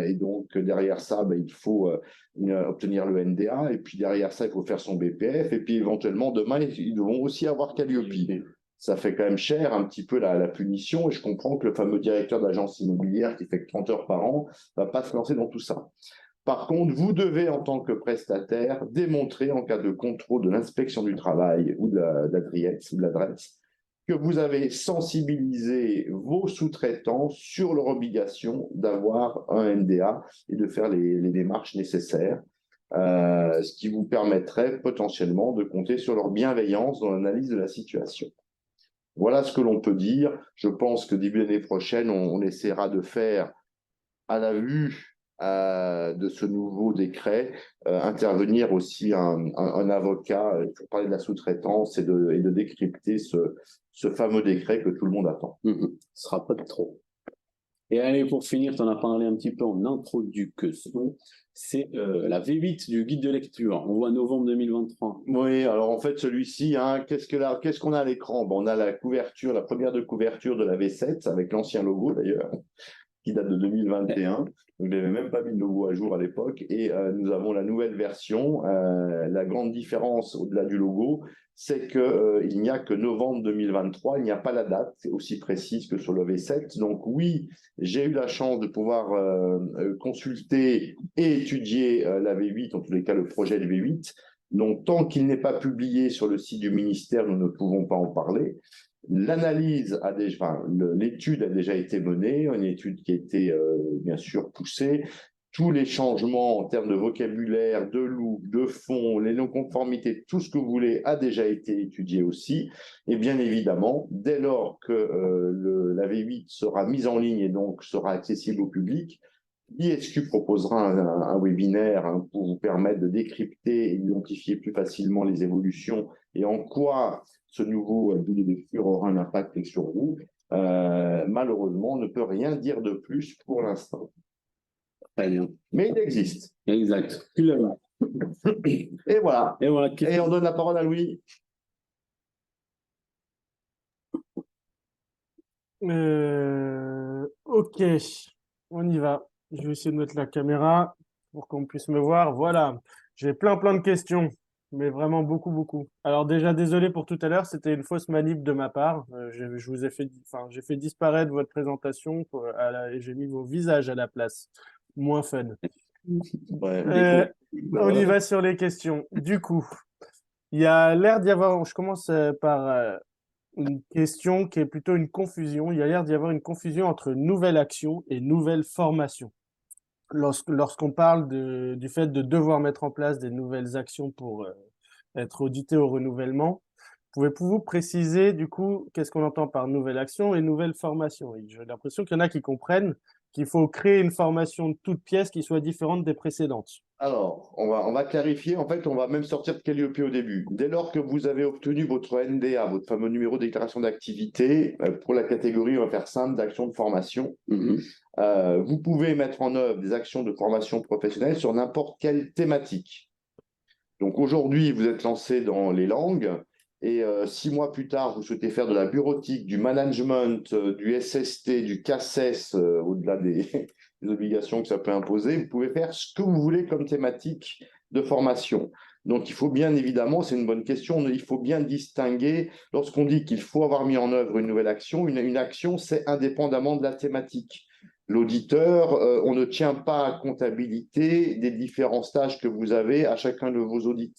et donc derrière ça, il faut obtenir le NDA, et puis derrière ça, il faut faire son BPF, et puis éventuellement, demain, ils devront aussi avoir Calliope. Ça fait quand même cher un petit peu la punition, et je comprends que le fameux directeur d'agence immobilière qui fait que 30 heures par an ne va pas se lancer dans tout ça. Par contre, vous devez, en tant que prestataire, démontrer en cas de contrôle de l'inspection du travail ou de la DRIEETS ou de la DREETS que vous avez sensibilisé vos sous-traitants sur leur obligation d'avoir un NDA et de faire les démarches nécessaires. ce qui vous permettrait potentiellement de compter sur leur bienveillance dans l'analyse de la situation. Voilà ce que l'on peut dire. Je pense que début d'année prochaine, on essaiera de faire, à la vue de ce nouveau décret, intervenir aussi un avocat pour parler de la sous-traitance et de décrypter ce fameux décret que tout le monde attend. Ce sera pas de trop. Et allez, pour finir, tu en as parlé un petit peu en introduction, c'est la V8 du guide de lecture. On voit novembre 2023. Oui, alors en fait, celui-ci, qu'est-ce qu'on a à l'écran? On a la couverture, la première de couverture de la V7, avec l'ancien logo d'ailleurs, qui date de 2021. Donc, je n'avais même pas mis le logo à jour à l'époque. Et nous avons la nouvelle version. La grande différence au-delà du logo, c'est qu'il n'y a que novembre 2023. Il n'y a pas la date aussi précise que sur le V7. Donc oui, j'ai eu la chance de pouvoir consulter et étudier la V8, en tous les cas le projet de V8. Donc tant qu'il n'est pas publié sur le site du ministère, nous ne pouvons pas en parler. L'étude a déjà été menée, une étude qui a été bien sûr poussée. Tous les changements en termes de vocabulaire, de look, de fond, les non-conformités, tout ce que vous voulez a déjà été étudié aussi. Et bien évidemment, dès lors que la V8 sera mise en ligne et donc sera accessible au public, l'ISQ proposera un webinaire pour vous permettre de décrypter et d'identifier plus facilement les évolutions et en quoi ce nouveau guide de lecture aura un impact sur vous. Malheureusement, on ne peut rien dire de plus pour l'instant. Très bien. Mais il existe. Exact. Et voilà. Et voilà. Et on donne la parole à Louis. Ok, on y va. Je vais essayer de mettre la caméra pour qu'on puisse me voir. Voilà, j'ai plein de questions, mais vraiment beaucoup. Alors déjà, désolé pour tout à l'heure, c'était une fausse manip de ma part. Je vous ai fait, j'ai fait disparaître votre présentation et j'ai mis vos visages à la place. Moins fun. Ouais, On y va sur les questions. Du coup, il y a l'air d'y avoir, je commence par une question qui est plutôt une confusion. Il y a l'air d'y avoir une confusion entre nouvelle action et nouvelle formation. Lorsqu'on parle du fait de devoir mettre en place des nouvelles actions pour être audité au renouvellement, pouvez-vous préciser du coup qu'est-ce qu'on entend par nouvelle action et nouvelle formation? J'ai l'impression qu'il y en a qui comprennent qu'il faut créer une formation de toute pièce qui soit différente des précédentes. Alors, on va clarifier. En fait, on va même sortir de Calliope au début. Dès lors que vous avez obtenu votre NDA, votre fameux numéro de déclaration d'activité, pour la catégorie, on va faire simple, d'action de formation, vous pouvez mettre en œuvre des actions de formation professionnelle sur n'importe quelle thématique. Donc aujourd'hui, vous êtes lancé dans les langues et 6 mois plus tard, vous souhaitez faire de la bureautique, du management, du SST, du CACES, au-delà des obligations que ça peut imposer. Vous pouvez faire ce que vous voulez comme thématique de formation. Donc il faut bien évidemment, c'est une bonne question, il faut bien distinguer lorsqu'on dit qu'il faut avoir mis en œuvre une nouvelle action. Une action, c'est indépendamment de la thématique. L'auditeur, on ne tient pas comptabilité des différents stages que vous avez à chacun de vos audits.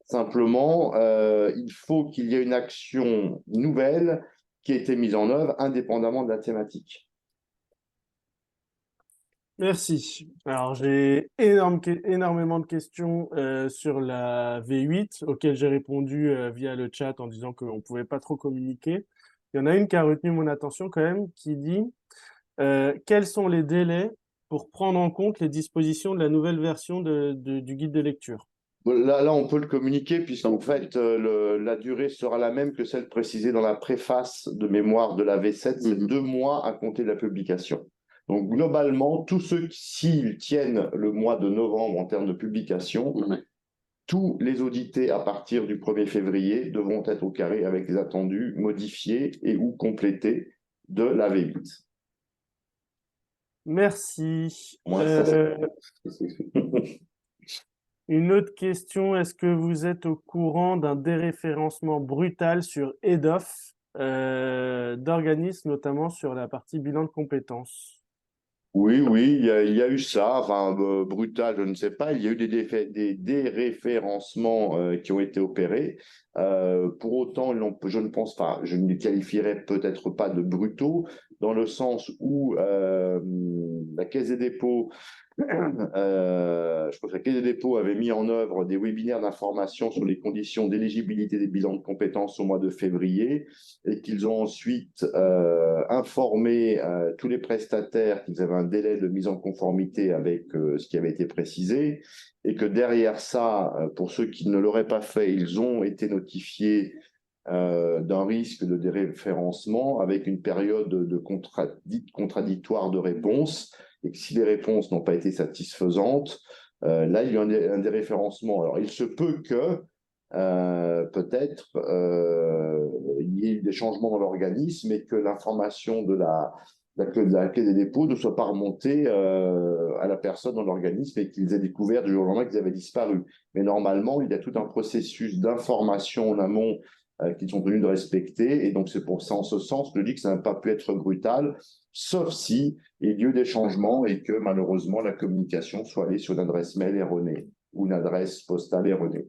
Simplement, il faut qu'il y ait une action nouvelle qui ait été mise en œuvre indépendamment de la thématique. Merci. Alors, j'ai énormément de questions sur la V8 auxquelles j'ai répondu via le chat en disant qu'on ne pouvait pas trop communiquer. Il y en a une qui a retenu mon attention quand même, qui dit quels sont les délais pour prendre en compte les dispositions de la nouvelle version du guide de lecture? Là, on peut le communiquer, puisqu'en fait, la durée sera la même que celle précisée dans la préface de mémoire de la V7, c'est 2 mois à compter de la publication. Donc, globalement, tous ceux s'ils tiennent le mois de novembre en termes de publication, tous les audités à partir du 1er février devront être au carré avec les attendus modifiés et ou complétés de la V8. Merci. Moi, Une autre question, est-ce que vous êtes au courant d'un déréférencement brutal sur EDOF d'organismes, notamment sur la partie bilan de compétences? Oui, il y a eu ça, enfin, brutal, je ne sais pas. Il y a eu des déréférencements qui ont été opérés. Pour autant, je ne pense pas, je ne les qualifierais peut-être pas de brutaux, dans le sens où la Caisse des dépôts, je crois que la Caisse des dépôts avait mis en œuvre des webinaires d'information sur les conditions d'éligibilité des bilans de compétences au mois de février et qu'ils ont ensuite informé tous les prestataires qu'ils avaient un délai de mise en conformité avec ce qui avait été précisé et que derrière ça, pour ceux qui ne l'auraient pas fait, ils ont été notifiés d'un risque de déréférencement avec une période de contradictoire de réponse et que si les réponses n'ont pas été satisfaisantes, là, il y a un déréférencement. Alors, il se peut que peut-être il y ait eu des changements dans l'organisme et que l'information de la Caisse des dépôts ne soit pas remontée à la personne dans l'organisme et qu'ils aient découvert du jour au lendemain qu'ils avaient disparu. Mais normalement, il y a tout un processus d'information en amont qu'ils sont tenus de respecter. Et donc, c'est pour ça, en ce sens, je dis que ça n'a pas pu être brutal, sauf si il y a eu des changements et que malheureusement, la communication soit allée sur une adresse mail erronée ou une adresse postale erronée.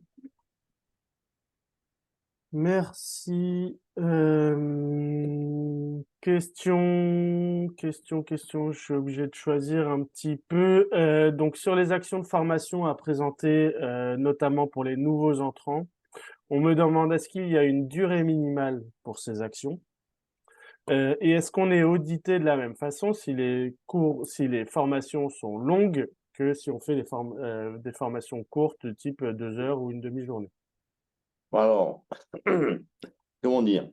Merci. Question. Je suis obligé de choisir un petit peu. Donc, sur les actions de formation à présenter, notamment pour les nouveaux entrants, on me demande est-ce qu'il y a une durée minimale pour ces actions? Et est-ce qu'on est audité de la même façon si les formations sont longues que si on fait des formations courtes, de type 2 heures ou une demi-journée? Alors, comment dire?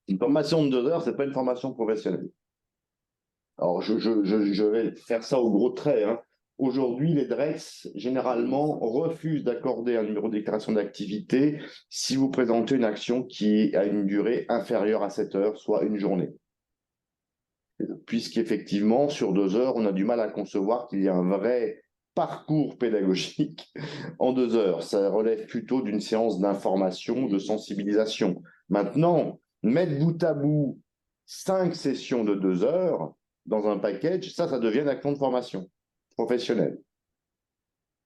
Une formation de 2 heures, c'est pas une formation professionnelle. Alors, je vais faire ça au gros trait, hein. Aujourd'hui, les DREX, généralement, refusent d'accorder un numéro de déclaration d'activité si vous présentez une action qui a une durée inférieure à 7 heures, soit une journée. Puisqu'effectivement, sur 2 heures, on a du mal à concevoir qu'il y a un vrai parcours pédagogique en 2 heures. Ça relève plutôt d'une séance d'information, de sensibilisation. Maintenant, mettre bout à bout 5 sessions de 2 heures dans un package, ça devient une action de formation professionnelle.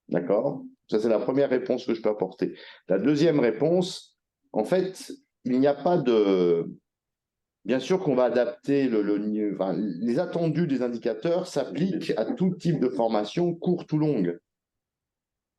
D'accord? Ça, c'est la première réponse que je peux apporter. La deuxième réponse, en fait, il n'y a pas de... Bien sûr qu'on va adapter les attendus des indicateurs s'appliquent à tout type de formation, courte ou longue.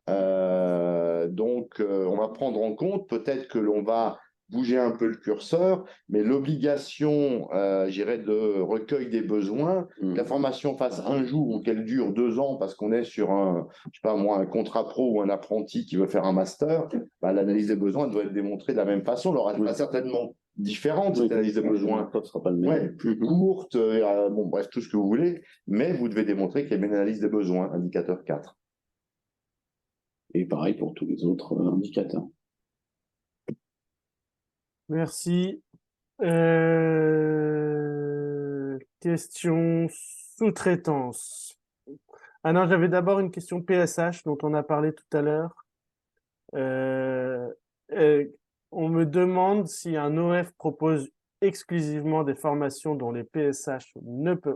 Donc, on va prendre en compte, peut-être que l'on va bouger un peu le curseur, mais l'obligation, j'irais, de recueil des besoins, que la formation fasse un jour ou qu'elle dure 2 ans parce qu'on est sur je sais pas moi, un contrat pro ou un apprenti qui veut faire un master, bah, l'analyse des besoins doit être démontrée de la même façon. Alors, elle sera certainement différente, cette analyse des besoins. Ne sera pas le même. Ouais, plus courte, bon, bref, tout ce que vous voulez, mais vous devez démontrer qu'il y a une analyse des besoins, indicateur 4. Et pareil pour tous les autres indicateurs. Merci. Question sous-traitance. Ah non, j'avais d'abord une question PSH dont on a parlé tout à l'heure. On me demande si un OF propose exclusivement des formations dont les PSH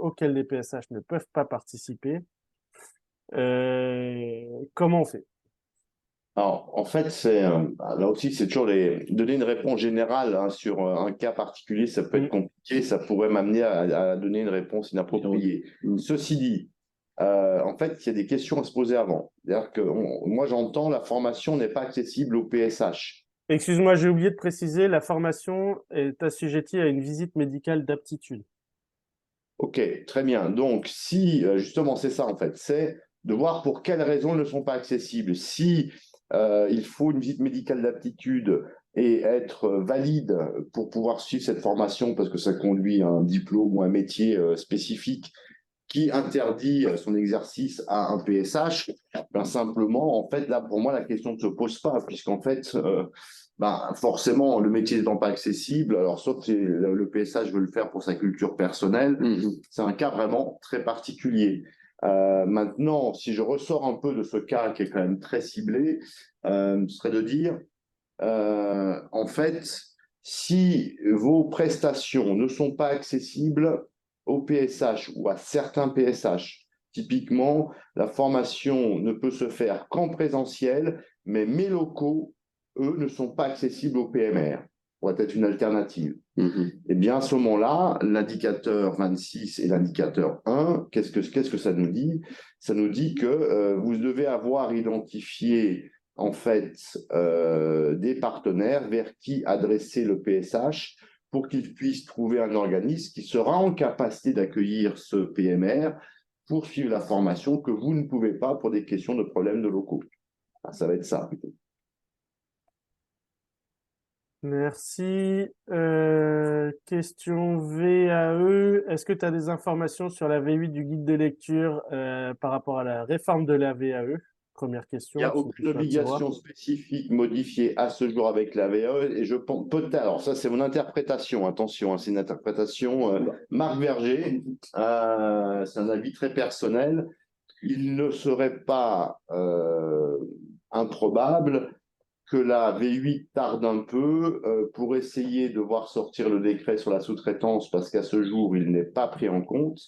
auxquelles les PSH ne peuvent pas participer. Comment on fait? Alors, en fait, là aussi, c'est toujours donner une réponse générale hein, sur un cas particulier, ça peut être compliqué, ça pourrait m'amener à donner une réponse inappropriée. Ceci dit, en fait, il y a des questions à se poser avant. C'est-à-dire que moi, j'entends la formation n'est pas accessible au PSH. Excuse-moi, j'ai oublié de préciser, la formation est assujettie à une visite médicale d'aptitude. Ok, très bien. Donc, si, justement, c'est ça en fait, c'est de voir pour quelles raisons elles ne sont pas accessibles. Si il faut une visite médicale d'aptitude et être valide pour pouvoir suivre cette formation parce que ça conduit à un diplôme ou un métier spécifique qui interdit son exercice à un PSH, ben simplement, en fait, là, pour moi, la question ne se pose pas, puisqu'en fait, forcément, le métier n'étant pas accessible, alors sauf si le PSH veut le faire pour sa culture personnelle, c'est un cas vraiment très particulier. Maintenant, si je ressors un peu de ce cas qui est quand même très ciblé, ce serait de dire, en fait, si vos prestations ne sont pas accessibles au PSH ou à certains PSH, typiquement, la formation ne peut se faire qu'en présentiel, mais mes locaux, eux, ne sont pas accessibles au PMR. pourrait être une alternative. Mhm. Eh bien, à ce moment-là, l'indicateur 26 et l'indicateur 1, qu'est-ce que ça nous dit? Ça nous dit que vous devez avoir identifié en fait des partenaires vers qui adresser le PSH pour qu'ils puissent trouver un organisme qui sera en capacité d'accueillir ce PMR pour suivre la formation que vous ne pouvez pas pour des questions de problèmes de locaux. Ça va être ça plutôt. Merci. Question VAE. Est-ce que tu as des informations sur la V8 du guide de lecture par rapport à la réforme de la VAE? Première Il n'y question. a aucune obligation spécifique modifiée à ce jour avec la VAE et je pense peut-être, alors ça c'est mon interprétation, attention, hein, c'est une interprétation Marc Verger, c'est un avis très personnel. Il ne serait pas improbable que la V8 tarde un peu pour essayer de voir sortir le décret sur la sous-traitance parce qu'à ce jour, il n'est pas pris en compte.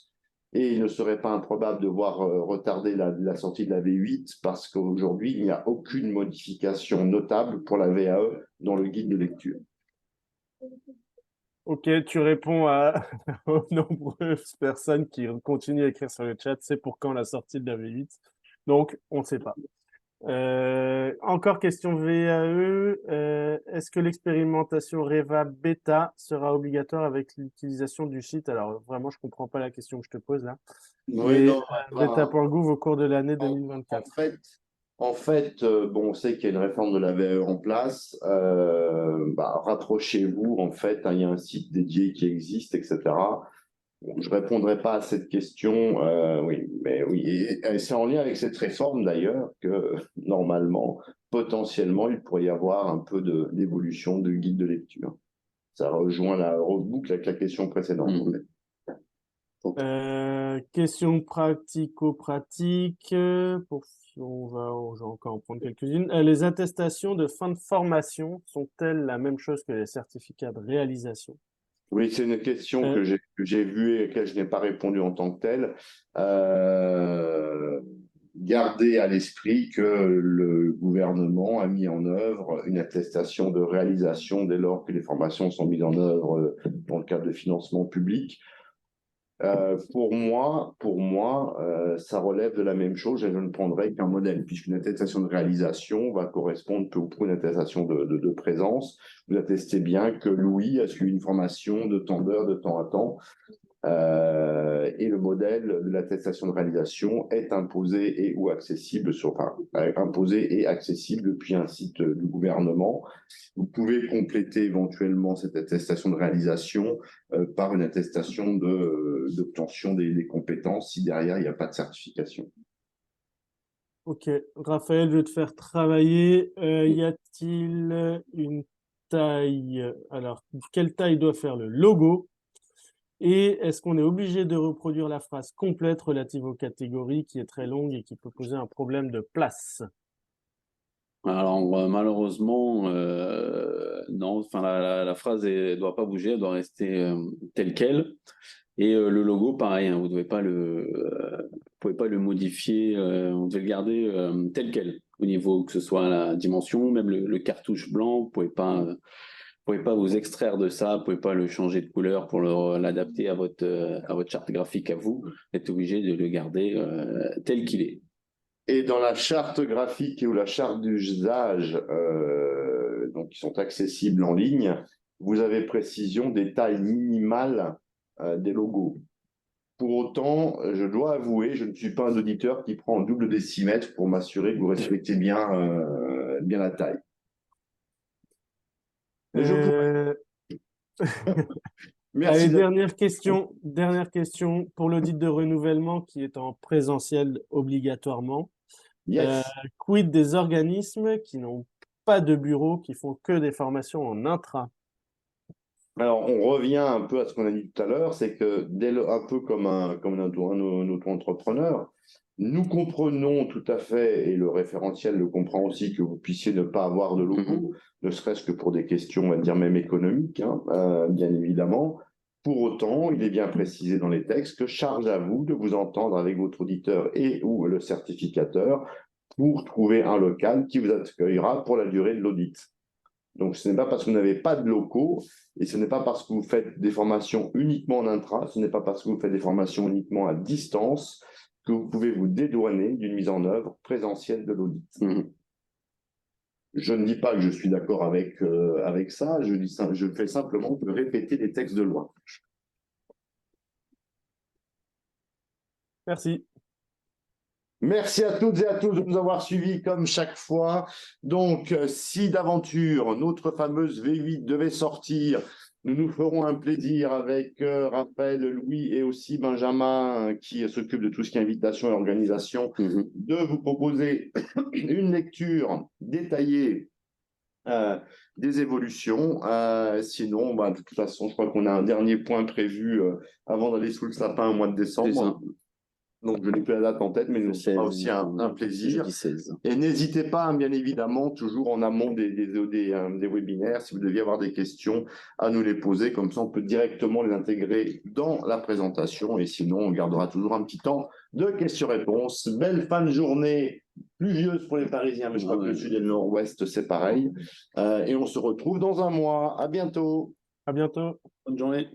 Et il ne serait pas improbable de voir retarder la sortie de la V8 parce qu'aujourd'hui, il n'y a aucune modification notable pour la VAE dans le guide de lecture. Ok, tu réponds aux nombreuses personnes qui continuent à écrire sur le chat. C'est pour quand la sortie de la V8? Donc, on ne sait pas. Encore question VAE. Est-ce que l'expérimentation REVA bêta sera obligatoire avec l'utilisation du site? Alors, vraiment, je ne comprends pas la question que je te pose là. Oui, non, beta.gouv au cours de l'année 2024. En fait, bon, on sait qu'il y a une réforme de la VAE en place. Rapprochez-vous, en fait, hein, il y a un site dédié qui existe, etc. Bon, je ne répondrai pas à cette question, oui, mais oui, et c'est en lien avec cette réforme d'ailleurs que normalement, potentiellement, il pourrait y avoir un peu d'évolution de guide de lecture. Ça rejoint la reboucle avec la question précédente. Question pratico-pratique. On va encore en prendre quelques-unes. Les attestations de fin de formation sont-elles la même chose que les certificats de réalisation? Oui, c'est une question que j'ai vue et à laquelle je n'ai pas répondu en tant que telle. Gardez à l'esprit que le gouvernement a mis en œuvre une attestation de réalisation dès lors que les formations sont mises en œuvre dans le cadre de financement public. Pour moi, ça relève de la même chose. Je ne prendrai qu'un modèle, puisqu'une attestation de réalisation va correspondre peu ou prou à une attestation de présence. Vous attestez bien que Louis a suivi une formation de temps d'heure, de temps à temps. Et le modèle de l'attestation de réalisation est imposé et ou accessible imposé et accessible depuis un site du gouvernement. Vous pouvez compléter éventuellement cette attestation de réalisation par une attestation d'obtention des compétences si derrière il n'y a pas de certification. Ok, Raphaël, je vais te faire travailler. Y a-t-il une taille? Alors, quelle taille doit faire le logo? Et est-ce qu'on est obligé de reproduire la phrase complète relative aux catégories qui est très longue et qui peut poser un problème de place? Alors malheureusement, non. Enfin, la phrase ne doit pas bouger, elle doit rester telle quelle. Et le logo, pareil, hein, vous pouvez pas le modifier. On devait le garder tel quel au niveau que ce soit la dimension, même le cartouche blanc. Vous pouvez pas vous extraire de ça. Vous pouvez pas le changer de couleur pour l'adapter à votre charte graphique à vous. Vous êtes obligé de le garder tel qu'il est. Et dans la charte graphique ou la charte d'usage, donc qui sont accessibles en ligne, vous avez précision des tailles minimales des logos. Pour autant, je dois avouer, je ne suis pas un auditeur qui prend en double décimètre pour m'assurer que vous respectez bien la taille. Mais je pourrais. Merci. Allez, dernière question pour l'audit de renouvellement qui est en présentiel obligatoirement. Yes. Quid des organismes qui n'ont pas de bureau, qui font que des formations en intra? Alors, on revient un peu à ce qu'on a dit tout à l'heure, c'est que un peu comme un auto-entrepreneur, nous comprenons tout à fait, et le référentiel le comprend aussi, que vous puissiez ne pas avoir de logo, ne serait-ce que pour des questions, on va dire même économiques, hein, bien évidemment. Pour autant, il est bien précisé dans les textes que charge à vous de vous entendre avec votre auditeur et ou le certificateur pour trouver un local qui vous accueillera pour la durée de l'audit. Donc, ce n'est pas parce que vous n'avez pas de locaux et ce n'est pas parce que vous faites des formations uniquement en intra, ce n'est pas parce que vous faites des formations uniquement à distance que vous pouvez vous dédouaner d'une mise en œuvre présentielle de l'audit. Je ne dis pas que je suis d'accord avec ça, je fais simplement que répéter des textes de loi. Merci. Merci à toutes et à tous de nous avoir suivis comme chaque fois. Donc, si d'aventure notre fameuse V8 devait sortir, nous nous ferons un plaisir avec Raphaël, Louis et aussi Benjamin qui s'occupe de tout ce qui est invitation et organisation, de vous proposer une lecture détaillée des évolutions. Sinon, de toute façon, je crois qu'on a un dernier point prévu avant d'aller sous le sapin au mois de décembre. Donc, je n'ai plus la date en tête, mais nous sera aussi un plaisir. Et n'hésitez pas, bien évidemment, toujours en amont des webinaires, si vous deviez avoir des questions, à nous les poser. Comme ça, on peut directement les intégrer dans la présentation. Et sinon, on gardera toujours un petit temps de questions-réponses. Belle fin de journée, pluvieuse pour les Parisiens, mais je crois que le sud et le nord-ouest, c'est pareil. Et on se retrouve dans un mois. À bientôt. À bientôt. Bonne journée.